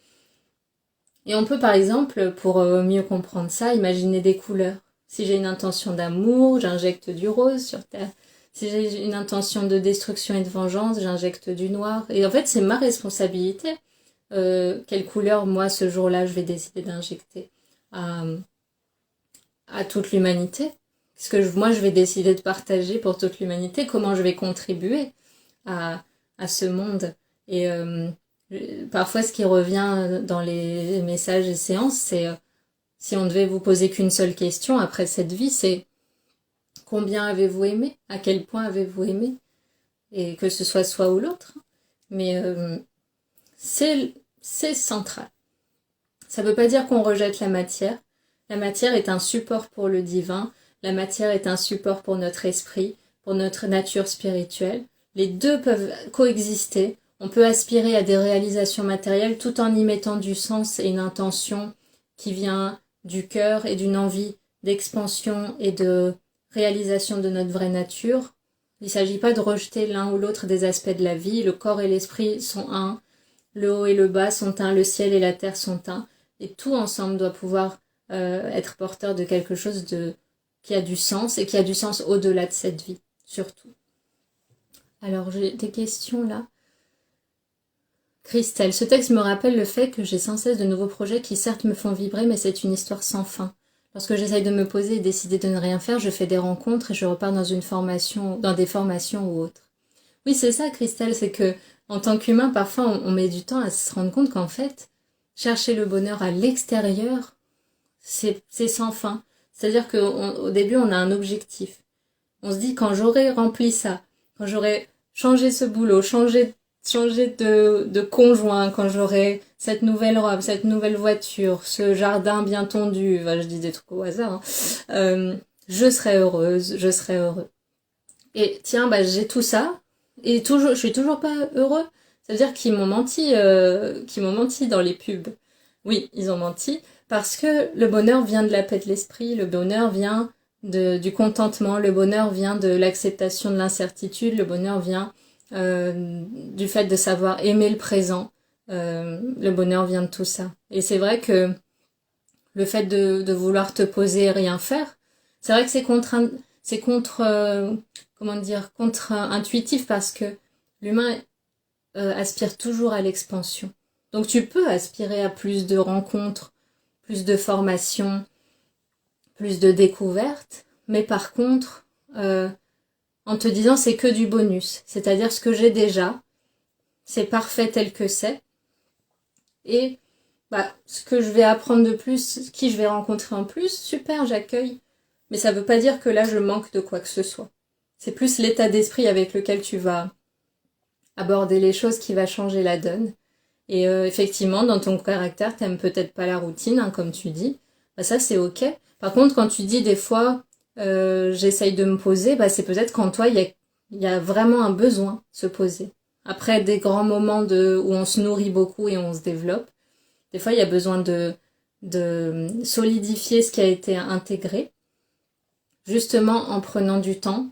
A: Et on peut par exemple, pour mieux comprendre ça, imaginer des couleurs. Si j'ai une intention d'amour, j'injecte du rose sur Terre. Si j'ai une intention de destruction et de vengeance, j'injecte du noir. Et en fait, c'est ma responsabilité. Quelle couleur, moi, ce jour-là, je vais décider d'injecter à toute l'humanité. Parce que moi, je vais décider de partager pour toute l'humanité comment je vais contribuer à ce monde. Et parfois, ce qui revient dans les messages et séances, c'est si on devait vous poser qu'une seule question après cette vie, c'est combien avez-vous aimé? À quel point avez-vous aimé? Et que ce soit ou l'autre. Mais c'est central. Ça ne veut pas dire qu'on rejette la matière. La matière est un support pour le divin. La matière est un support pour notre esprit, pour notre nature spirituelle. Les deux peuvent coexister. On peut aspirer à des réalisations matérielles tout en y mettant du sens et une intention qui vient du cœur et d'une envie d'expansion et de réalisation de notre vraie nature. Il ne s'agit pas de rejeter l'un ou l'autre des aspects de la vie. Le corps et l'esprit sont un, le haut et le bas sont un, le ciel et la terre sont un. Et tout ensemble doit pouvoir être porteur de quelque chose qui a du sens et qui a du sens au-delà de cette vie, surtout. Alors, j'ai des questions là. Christelle, ce texte me rappelle le fait que j'ai sans cesse de nouveaux projets qui certes me font vibrer, mais c'est une histoire sans fin. Lorsque j'essaye de me poser et décider de ne rien faire, je fais des rencontres et je repars dans des formations ou autres. Oui, c'est ça, Christelle, c'est que en tant qu'humain, parfois, on met du temps à se rendre compte qu'en fait, chercher le bonheur à l'extérieur, c'est sans fin. C'est-à-dire qu'au début, on a un objectif. On se dit, quand j'aurai rempli ça, quand j'aurai changé ce boulot, changé de conjoint, quand j'aurai cette nouvelle robe, cette nouvelle voiture, ce jardin bien tondu, je dis des trucs au hasard, je serai heureuse, je serai heureux. Et tiens, j'ai tout ça, et je suis toujours pas heureux. Ça veut dire qu'ils m'ont menti dans les pubs. Oui, ils ont menti, parce que le bonheur vient de la paix de l'esprit, le bonheur vient du contentement, le bonheur vient de l'acceptation de l'incertitude, le bonheur vient du fait de savoir aimer le présent, le bonheur vient de tout ça. Et c'est vrai que le fait de vouloir te poser et rien faire, c'est vrai que c'est contre-intuitif parce que l'humain aspire toujours à l'expansion. Donc tu peux aspirer à plus de rencontres, plus de formations, plus de découvertes, mais par contre, en te disant c'est que du bonus, c'est-à-dire ce que j'ai déjà, c'est parfait tel que c'est, et ce que je vais apprendre de plus, qui je vais rencontrer en plus, super, j'accueille, mais ça veut pas dire que là je manque de quoi que ce soit. C'est plus l'état d'esprit avec lequel tu vas aborder les choses qui va changer la donne. Et effectivement, dans ton caractère, t'aimes peut-être pas la routine, hein, comme tu dis. Bah, ça, c'est ok. Par contre, quand tu dis des fois, j'essaye de me poser, bah, c'est peut-être qu'en toi, il y a vraiment un besoin de se poser. Après des grands moments où on se nourrit beaucoup et on se développe, des fois, il y a besoin de solidifier ce qui a été intégré, justement en prenant du temps,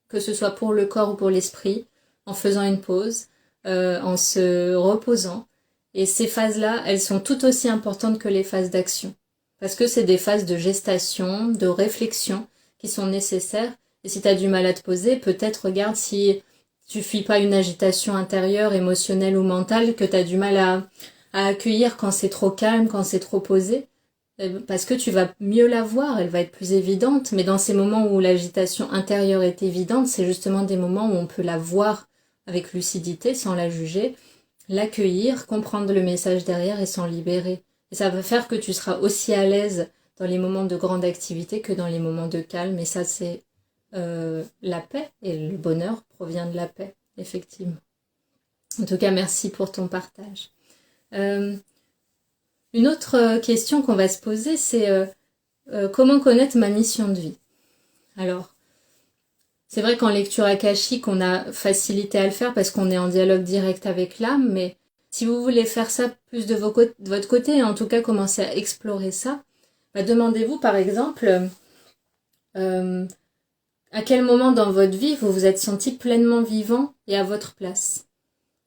A: que ce soit pour le corps ou pour l'esprit, en faisant une pause, en se reposant. Et ces phases-là, elles sont tout aussi importantes que les phases d'action. Parce que c'est des phases de gestation, de réflexion qui sont nécessaires. Et si tu as du mal à te poser, peut-être regarde si tu fuis pas une agitation intérieure, émotionnelle ou mentale, que tu as du mal à accueillir quand c'est trop calme, quand c'est trop posé. Parce que tu vas mieux la voir, elle va être plus évidente. Mais dans ces moments où l'agitation intérieure est évidente, c'est justement des moments où on peut la voir avec lucidité, sans la juger, l'accueillir, comprendre le message derrière et s'en libérer. Et ça va faire que tu seras aussi à l'aise dans les moments de grande activité que dans les moments de calme. Et ça, c'est la paix. Et le bonheur provient de la paix, effectivement. En tout cas, merci pour ton partage. Une autre question qu'on va se poser, c'est comment connaître ma mission de vie? Alors, c'est vrai qu'en lecture akashique, on a facilité à le faire parce qu'on est en dialogue direct avec l'âme, mais si vous voulez faire ça plus de votre côté, et en tout cas commencer à explorer ça, bah demandez-vous par exemple à quel moment dans votre vie vous vous êtes senti pleinement vivant et à votre place.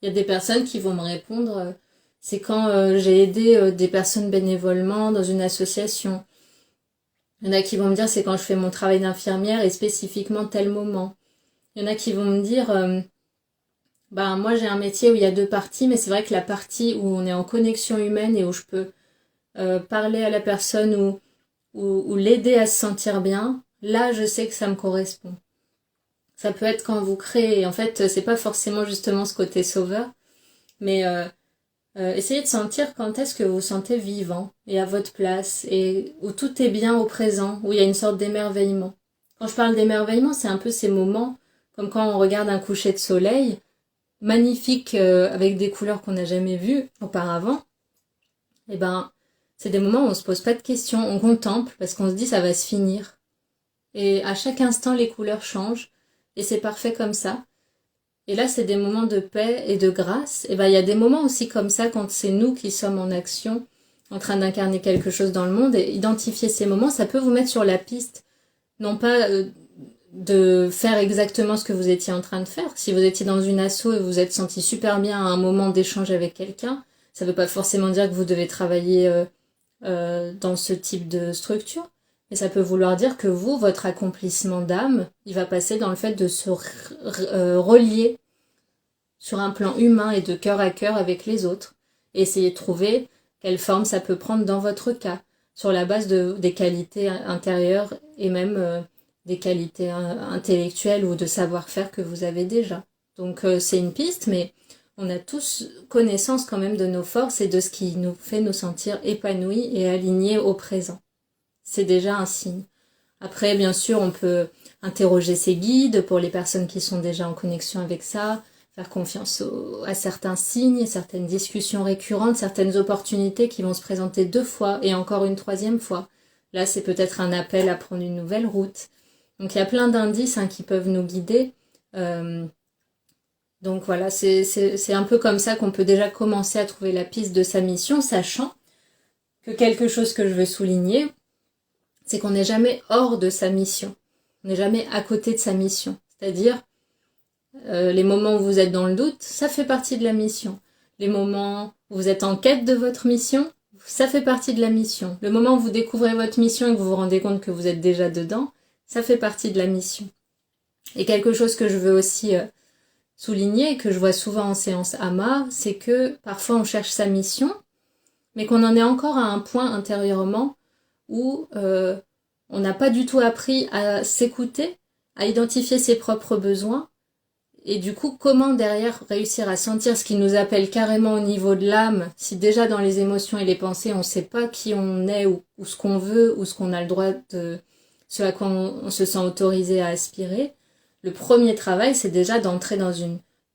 A: Il y a des personnes qui vont me répondre c'est quand j'ai aidé des personnes bénévolement dans une association. Il y en a qui vont me dire c'est quand je fais mon travail d'infirmière et spécifiquement tel moment. Il y en a qui vont me dire moi j'ai un métier où il y a deux parties, mais c'est vrai que la partie où on est en connexion humaine et où je peux parler à la personne ou l'aider à se sentir bien, là je sais que ça me correspond. Ça peut être quand vous créez, en fait c'est pas forcément justement ce côté sauveur, mais essayez de sentir quand est-ce que vous vous sentez vivant et à votre place et où tout est bien au présent, où il y a une sorte d'émerveillement. Quand je parle d'émerveillement, c'est un peu ces moments comme quand on regarde un coucher de soleil, magnifique avec des couleurs qu'on n'a jamais vues auparavant. Et ben, c'est des moments où on se pose pas de questions, on contemple parce qu'on se dit ça va se finir. Et à chaque instant, les couleurs changent et c'est parfait comme ça. Et là, c'est des moments de paix et de grâce. Et ben, il y a des moments aussi comme ça quand c'est nous qui sommes en action, en train d'incarner quelque chose dans le monde. Et identifier ces moments, ça peut vous mettre sur la piste. Non pas de faire exactement ce que vous étiez en train de faire. Si vous étiez dans une asso et vous vous êtes senti super bien à un moment d'échange avec quelqu'un, ça ne veut pas forcément dire que vous devez travailler dans ce type de structure. Mais ça peut vouloir dire que vous, votre accomplissement d'âme, il va passer dans le fait de se relier sur un plan humain et de cœur à cœur avec les autres. Et essayer de trouver quelle forme ça peut prendre dans votre cas, sur la base des qualités intérieures et même des qualités intellectuelles ou de savoir-faire que vous avez déjà. Donc c'est une piste, mais on a tous connaissance quand même de nos forces et de ce qui nous fait nous sentir épanouis et alignés au présent. C'est déjà un signe. Après, bien sûr, on peut interroger ses guides pour les personnes qui sont déjà en connexion avec ça, faire confiance à certains signes, certaines discussions récurrentes, certaines opportunités qui vont se présenter 2 fois et encore une 3e fois. Là, c'est peut-être un appel à prendre une nouvelle route. Donc, il y a plein d'indices qui peuvent nous guider. Donc voilà, c'est un peu comme ça qu'on peut déjà commencer à trouver la piste de sa mission, sachant que quelque chose que je veux souligner, c'est qu'on n'est jamais hors de sa mission. On n'est jamais à côté de sa mission. C'est-à-dire, les moments où vous êtes dans le doute, ça fait partie de la mission. Les moments où vous êtes en quête de votre mission, ça fait partie de la mission. Le moment où vous découvrez votre mission et que vous vous rendez compte que vous êtes déjà dedans, ça fait partie de la mission. Et quelque chose que je veux aussi souligner, que je vois souvent en séance AMA, c'est que parfois on cherche sa mission, mais qu'on en est encore à un point intérieurement où on n'a pas du tout appris à s'écouter, à identifier ses propres besoins, et du coup, comment derrière réussir à sentir ce qui nous appelle carrément au niveau de l'âme, si déjà dans les émotions et les pensées, on ne sait pas qui on est ou ce qu'on veut ou ce qu'on a le droit de, ce à quoi on se sent autorisé à aspirer, le premier travail, c'est déjà d'entrer dans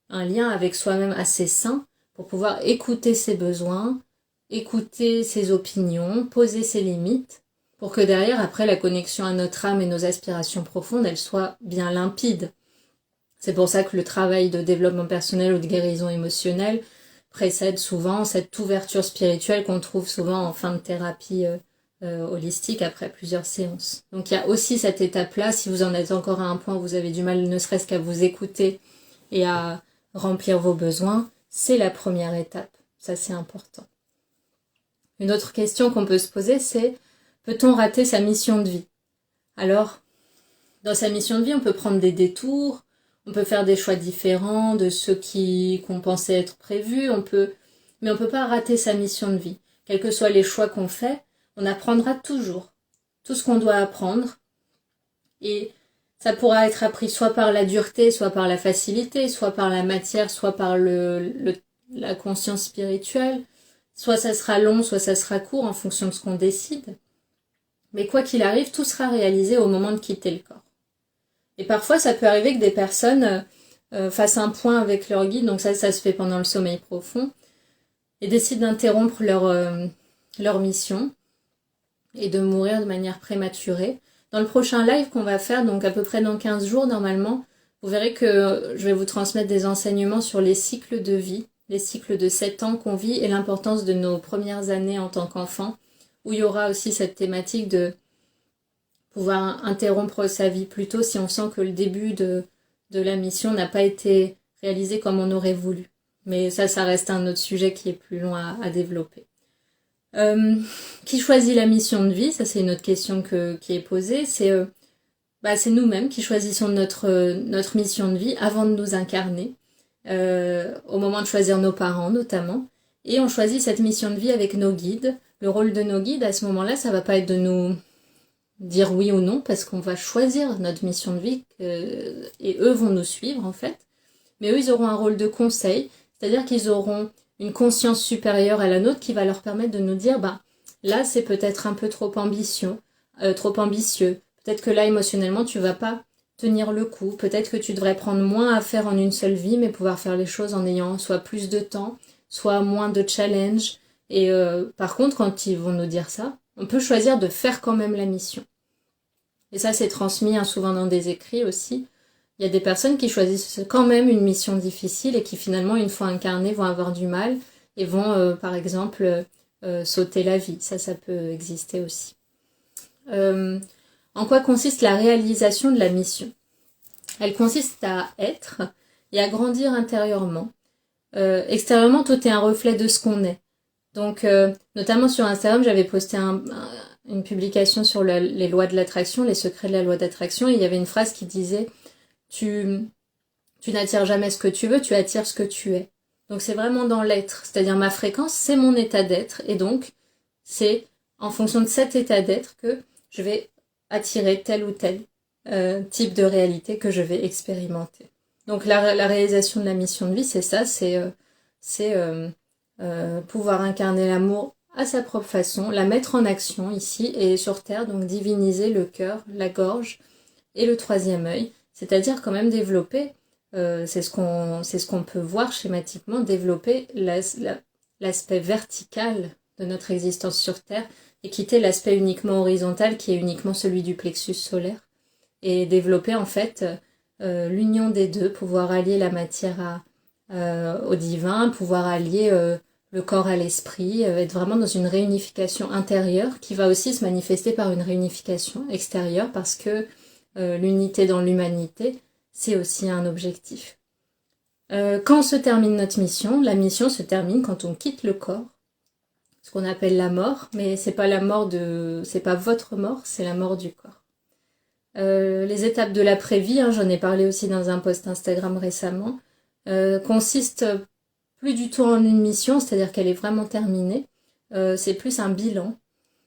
A: un lien avec soi-même assez sain pour pouvoir écouter ses besoins, écouter ses opinions, poser ses limites, pour que derrière, après, la connexion à notre âme et nos aspirations profondes, elle soit bien limpide. C'est pour ça que le travail de développement personnel ou de guérison émotionnelle précède souvent cette ouverture spirituelle qu'on trouve souvent en fin de thérapie holistique après plusieurs séances. Donc il y a aussi cette étape-là, si vous en êtes encore à un point où vous avez du mal ne serait-ce qu'à vous écouter et à remplir vos besoins, c'est la première étape. Ça, c'est important. Une autre question qu'on peut se poser, c'est peut-on rater sa mission de vie? Alors, dans sa mission de vie, on peut prendre des détours, on peut faire des choix différents de ceux qu'on pensait être prévus, mais on peut pas rater sa mission de vie. Quels que soient les choix qu'on fait, on apprendra toujours tout ce qu'on doit apprendre. Et ça pourra être appris soit par la dureté, soit par la facilité, soit par la matière, soit par la conscience spirituelle. Soit ça sera long, soit ça sera court en fonction de ce qu'on décide. Mais quoi qu'il arrive, tout sera réalisé au moment de quitter le corps. Et parfois, ça peut arriver que des personnes fassent un point avec leur guide, donc ça se fait pendant le sommeil profond, et décident d'interrompre leur mission et de mourir de manière prématurée. Dans le prochain live qu'on va faire, donc à peu près dans 15 jours normalement, vous verrez que je vais vous transmettre des enseignements sur les cycles de vie, les cycles de 7 ans qu'on vit et l'importance de nos premières années en tant qu'enfant, où il y aura aussi cette thématique de pouvoir interrompre sa vie plus tôt si on sent que le début de la mission n'a pas été réalisé comme on aurait voulu. Mais ça reste un autre sujet qui est plus long à développer. Qui choisit la mission de vie? Ça, c'est une autre question qui est posée. C'est nous-mêmes qui choisissons notre mission de vie avant de nous incarner, au moment de choisir nos parents notamment. Et on choisit cette mission de vie avec nos guides. Le rôle de nos guides, à ce moment-là, ça va pas être de nous dire oui ou non, parce qu'on va choisir notre mission de vie, et eux vont nous suivre en fait. Mais eux, ils auront un rôle de conseil, c'est-à-dire qu'ils auront une conscience supérieure à la nôtre qui va leur permettre de nous dire, là c'est peut-être un peu trop ambitieux, peut-être que là émotionnellement tu vas pas tenir le coup, peut-être que tu devrais prendre moins à faire en une seule vie, mais pouvoir faire les choses en ayant soit plus de temps, soit moins de challenge. Et par contre, quand ils vont nous dire ça, on peut choisir de faire quand même la mission. Et ça, c'est transmis souvent dans des écrits aussi. Il y a des personnes qui choisissent quand même une mission difficile et qui finalement, une fois incarnées, vont avoir du mal et vont, par exemple, sauter la vie. Ça peut exister aussi. En quoi consiste la réalisation de la mission? Elle consiste à être et à grandir intérieurement. Extérieurement, tout est un reflet de ce qu'on est. Donc, notamment sur Instagram, j'avais posté une publication sur les lois de l'attraction, les secrets de la loi d'attraction, et il y avait une phrase qui disait tu n'attires jamais ce que tu veux, tu attires ce que tu es. Donc c'est vraiment dans l'être, c'est-à-dire ma fréquence, c'est mon état d'être, et donc c'est en fonction de cet état d'être que je vais attirer tel ou tel type de réalité que je vais expérimenter. Donc la réalisation de la mission de vie, c'est ça, c'est pouvoir incarner l'amour à sa propre façon, la mettre en action ici et sur Terre, donc diviniser le cœur, la gorge et le troisième œil, c'est-à-dire quand même développer, c'est ce qu'on peut voir schématiquement, développer l'aspect vertical de notre existence sur Terre et quitter l'aspect uniquement horizontal qui est uniquement celui du plexus solaire et développer en fait l'union des deux, pouvoir allier la matière au divin, pouvoir allier le corps à l'esprit, être vraiment dans une réunification intérieure qui va aussi se manifester par une réunification extérieure parce que l'unité dans l'humanité, c'est aussi un objectif. Quand se termine notre mission? La mission se termine quand on quitte le corps, ce qu'on appelle la mort, mais c'est pas votre mort, c'est la mort du corps. Les étapes de l'après-vie, j'en ai parlé aussi dans un post Instagram récemment, consistent plus du tout en une mission, c'est-à-dire qu'elle est vraiment terminée. C'est plus un bilan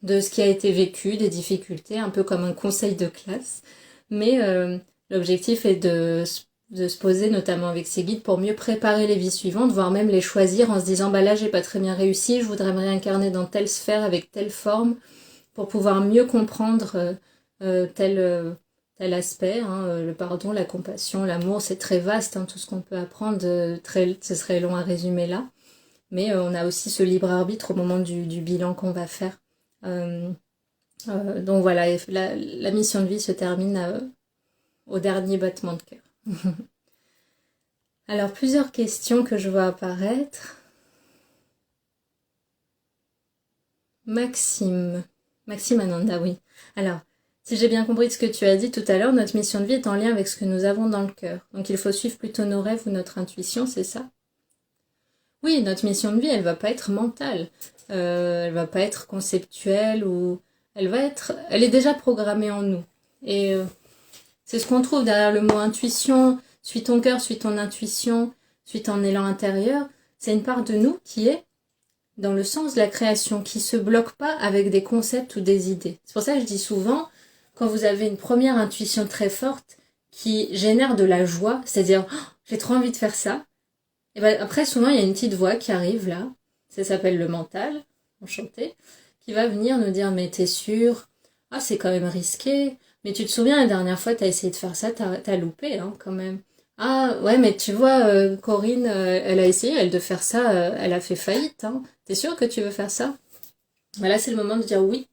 A: de ce qui a été vécu, des difficultés, un peu comme un conseil de classe. Mais l'objectif est de se poser, notamment avec ses guides, pour mieux préparer les vies suivantes, voire même les choisir en se disant là j'ai pas très bien réussi, je voudrais me réincarner dans telle sphère avec telle forme, pour pouvoir mieux comprendre tel aspect, hein, le pardon, la compassion, l'amour, c'est très vaste, hein, tout ce qu'on peut apprendre, ce serait long à résumer là. Mais on a aussi ce libre arbitre au moment du bilan qu'on va faire. Donc voilà, la mission de vie se termine au dernier battement de cœur. Alors, plusieurs questions que je vois apparaître. Maxime Ananda, oui. Alors, si j'ai bien compris ce que tu as dit tout à l'heure, notre mission de vie est en lien avec ce que nous avons dans le cœur. Donc il faut suivre plutôt nos rêves ou notre intuition, c'est ça? Oui, notre mission de vie, elle va pas être mentale. Elle va pas être conceptuelle ou... Elle est déjà programmée en nous. Et c'est ce qu'on trouve derrière le mot intuition. Suis ton cœur, suis ton intuition, suis ton élan intérieur. C'est une part de nous qui est dans le sens de la création, qui se bloque pas avec des concepts ou des idées. C'est pour ça que je dis souvent, quand vous avez une première intuition très forte qui génère de la joie, c'est-à-dire oh, j'ai trop envie de faire ça, et ben après souvent il y a une petite voix qui arrive là, ça s'appelle le mental, enchanté, qui va venir nous dire mais t'es sûr, ah c'est quand même risqué, mais tu te souviens la dernière fois t'as essayé de faire ça, t'as loupé hein, quand même. Ah ouais mais tu vois Corinne elle a essayé elle de faire ça elle a fait faillite hein. T'es sûr que tu veux faire ça? Voilà c'est le moment de dire oui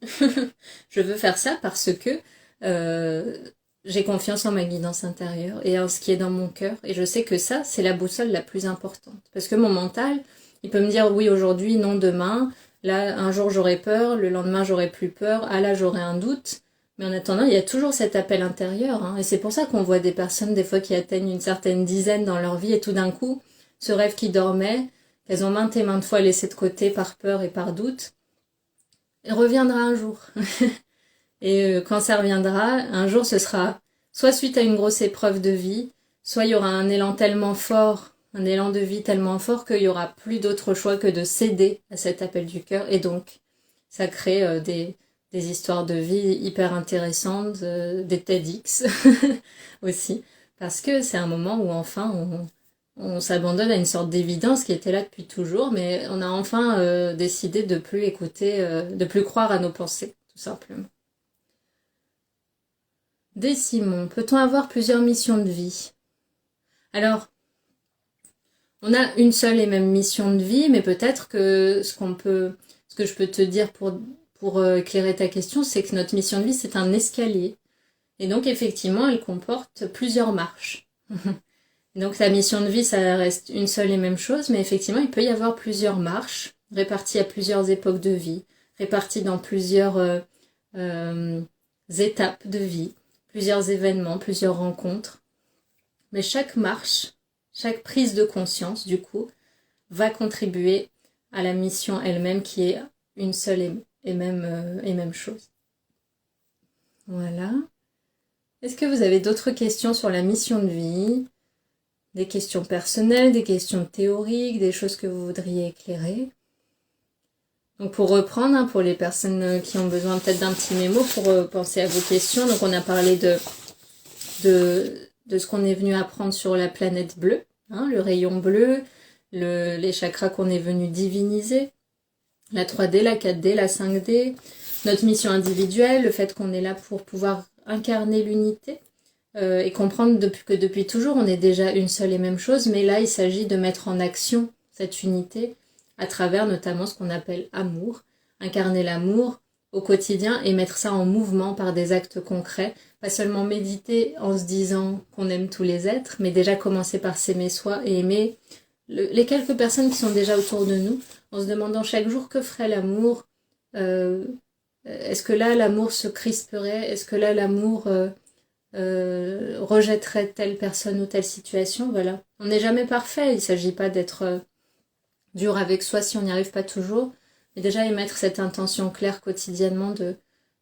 A: je veux faire ça parce que euh, j'ai confiance en ma guidance intérieure et en ce qui est dans mon cœur et je sais que ça c'est la boussole la plus importante parce que mon mental il peut me dire oui aujourd'hui non demain là un jour j'aurai peur le lendemain j'aurai plus peur ah là j'aurai un doute. Mais en attendant, il y a toujours cet appel intérieur. Hein, et c'est pour ça qu'on voit des personnes, des fois, qui atteignent une certaine dizaine dans leur vie, et tout d'un coup, ce rêve qui dormait, qu'elles ont maintes et maintes fois laissé de côté par peur et par doute, il reviendra un jour. Et quand ça reviendra, un jour, ce sera soit suite à une grosse épreuve de vie, soit il y aura un élan tellement fort, un élan de vie tellement fort qu'il y aura plus d'autre choix que de céder à cet appel du cœur. Et donc, ça crée des histoires de vie hyper intéressantes, des TEDx aussi, parce que c'est un moment où enfin on s'abandonne à une sorte d'évidence qui était là depuis toujours, mais on a enfin décidé de plus écouter, de plus croire à nos pensées, tout simplement. Des Simon, peut-on avoir plusieurs missions de vie? Alors, on a une seule et même mission de vie, mais peut-être que ce que je peux te dire pour éclairer ta question, c'est que notre mission de vie, c'est un escalier. Et donc, effectivement, elle comporte plusieurs marches. Donc, la mission de vie, ça reste une seule et même chose, mais effectivement, il peut y avoir plusieurs marches, réparties à plusieurs époques de vie, réparties dans plusieurs étapes de vie, plusieurs événements, plusieurs rencontres. Mais chaque marche, chaque prise de conscience, du coup, va contribuer à la mission elle-même qui est une seule et même chose. Voilà. Est-ce que vous avez d'autres questions sur la mission de vie? Des questions personnelles, des questions théoriques, des choses que vous voudriez éclairer? Donc pour reprendre, hein, pour les personnes qui ont besoin peut-être d'un petit mémo pour penser à vos questions, donc on a parlé de ce qu'on est venu apprendre sur la planète bleue, hein, le rayon bleu, les chakras qu'on est venu diviniser, la 3D, la 4D, la 5D, notre mission individuelle, le fait qu'on est là pour pouvoir incarner l'unité et comprendre que depuis toujours on est déjà une seule et même chose, mais là il s'agit de mettre en action cette unité à travers notamment ce qu'on appelle amour, incarner l'amour au quotidien et mettre ça en mouvement par des actes concrets, pas seulement méditer en se disant qu'on aime tous les êtres, mais déjà commencer par s'aimer soi et aimer les quelques personnes qui sont déjà autour de nous, en se demandant chaque jour que ferait l'amour, est-ce que là l'amour se crisperait, est-ce que là l'amour rejetterait telle personne ou telle situation, voilà. On n'est jamais parfait, il ne s'agit pas d'être dur avec soi si on n'y arrive pas toujours, mais déjà émettre cette intention claire quotidiennement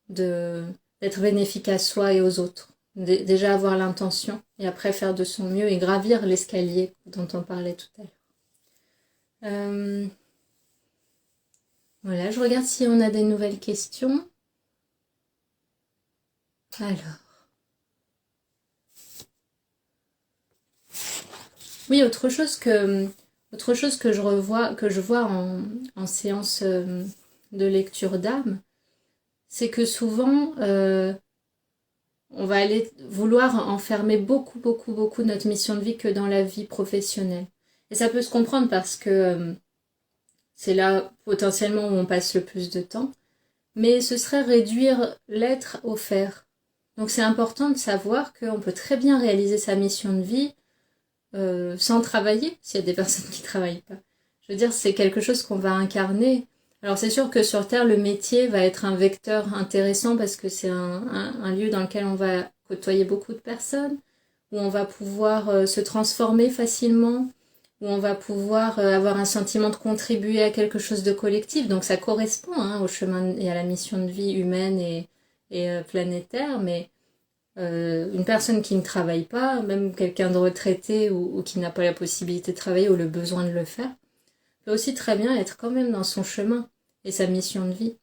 A: d'être bénéfique à soi et aux autres. Déjà avoir l'intention et après faire de son mieux et gravir l'escalier dont on parlait tout à l'heure. Voilà, je regarde si on a des nouvelles questions. Alors. Oui, autre chose que je vois en séance de lecture d'âme, c'est que souvent on va aller vouloir enfermer beaucoup, beaucoup, beaucoup notre mission de vie que dans la vie professionnelle. Et ça peut se comprendre parce que c'est là potentiellement où on passe le plus de temps. Mais ce serait réduire l'être au faire. Donc c'est important de savoir qu'on peut très bien réaliser sa mission de vie sans travailler, s'il y a des personnes qui ne travaillent pas. Je veux dire, c'est quelque chose qu'on va incarner. Alors c'est sûr que sur Terre, le métier va être un vecteur intéressant parce que c'est un lieu dans lequel on va côtoyer beaucoup de personnes, où on va pouvoir se transformer facilement, où on va pouvoir avoir un sentiment de contribuer à quelque chose de collectif. Donc ça correspond au chemin et à la mission de vie humaine et planétaire, mais une personne qui ne travaille pas, même quelqu'un de retraité ou qui n'a pas la possibilité de travailler ou le besoin de le faire, peut aussi très bien être quand même dans son chemin et sa mission de vie.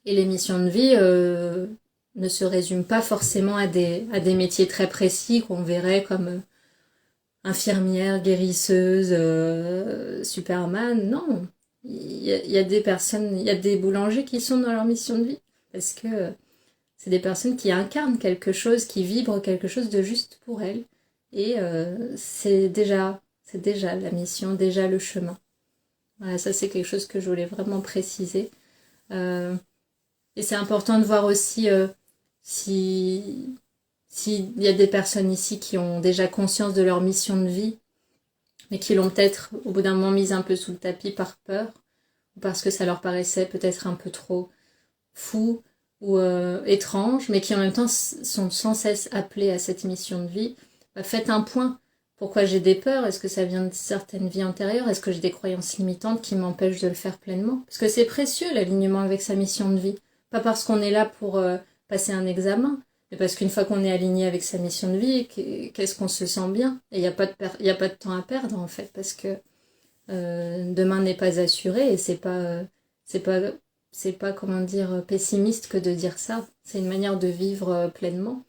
A: Et les missions de vie ne se résument pas forcément à des métiers très précis qu'on verrait comme infirmière, guérisseuse, Superman. Non, il y a des personnes, il y a des boulangers qui sont dans leur mission de vie parce que c'est des personnes qui incarnent quelque chose, qui vibrent quelque chose de juste pour elles. Et c'est déjà la mission, déjà le chemin. Voilà, ça c'est quelque chose que je voulais vraiment préciser. Et c'est important de voir aussi s'il y a des personnes ici qui ont déjà conscience de leur mission de vie, mais qui l'ont peut-être au bout d'un moment mise un peu sous le tapis par peur, ou parce que ça leur paraissait peut-être un peu trop fou ou étrange, mais qui en même temps sont sans cesse appelés à cette mission de vie. Faites un point. Pourquoi j'ai des peurs? Est-ce que ça vient de certaines vies antérieures? Est-ce que j'ai des croyances limitantes qui m'empêchent de le faire pleinement? Parce que c'est précieux l'alignement avec sa mission de vie. Pas parce qu'on est là pour passer un examen, mais parce qu'une fois qu'on est aligné avec sa mission de vie, qu'est-ce qu'on se sent bien? Et il n'y a pas de temps à perdre en fait, parce que demain n'est pas assuré et c'est pas comment dire pessimiste que de dire ça. C'est une manière de vivre pleinement.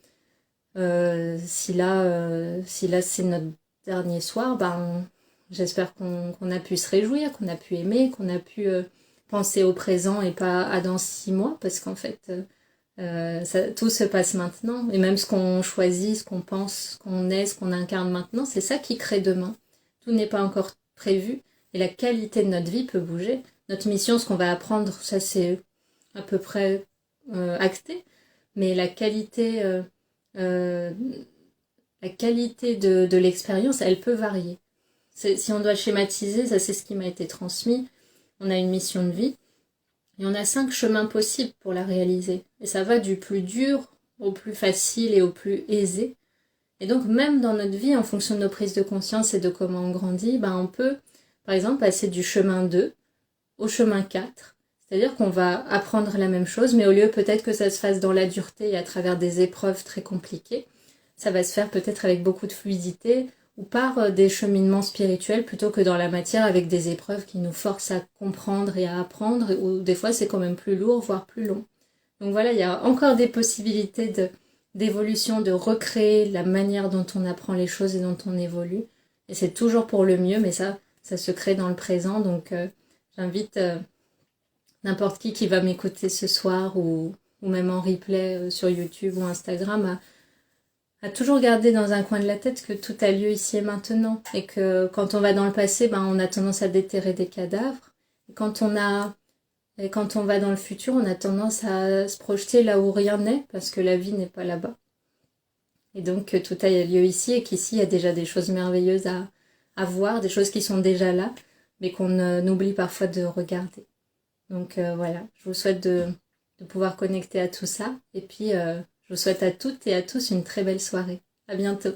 A: Si là c'est notre dernier soir, j'espère qu'on a pu se réjouir, qu'on a pu aimer, qu'on a pu penser au présent et pas à dans 6 mois, parce qu'en fait tout se passe maintenant, et même ce qu'on choisit, ce qu'on pense, ce qu'on est, ce qu'on incarne maintenant, c'est ça qui crée demain. Tout n'est pas encore prévu, et la qualité de notre vie peut bouger. Notre mission, ce qu'on va apprendre, ça c'est à peu près acté, mais la qualité de l'expérience, elle peut varier. Si on doit schématiser, ça c'est ce qui m'a été transmis, on a une mission de vie, et on a 5 chemins possibles pour la réaliser. Et ça va du plus dur au plus facile et au plus aisé. Et donc même dans notre vie, en fonction de nos prises de conscience et de comment on grandit, on peut, par exemple, passer du chemin 2 au chemin 4. C'est-à-dire qu'on va apprendre la même chose, mais au lieu peut-être que ça se fasse dans la dureté et à travers des épreuves très compliquées, ça va se faire peut-être avec beaucoup de fluidité ou par des cheminements spirituels plutôt que dans la matière avec des épreuves qui nous forcent à comprendre et à apprendre, ou des fois c'est quand même plus lourd, voire plus long. Donc voilà, il y a encore des possibilités d'évolution, de recréer la manière dont on apprend les choses et dont on évolue. Et c'est toujours pour le mieux, mais ça se crée dans le présent. Donc j'invite n'importe qui va m'écouter ce soir ou même en replay sur YouTube ou Instagram à toujours garder dans un coin de la tête que tout a lieu ici et maintenant. Et que quand on va dans le passé, on a tendance à déterrer des cadavres. Et quand on va dans le futur, on a tendance à se projeter là où rien n'est, parce que la vie n'est pas là-bas. Et donc tout a lieu ici, et qu'ici il y a déjà des choses merveilleuses à voir, des choses qui sont déjà là, mais qu'on oublie parfois de regarder. Donc voilà, je vous souhaite de pouvoir connecter à tout ça, et puis je vous souhaite à toutes et à tous une très belle soirée. À bientôt.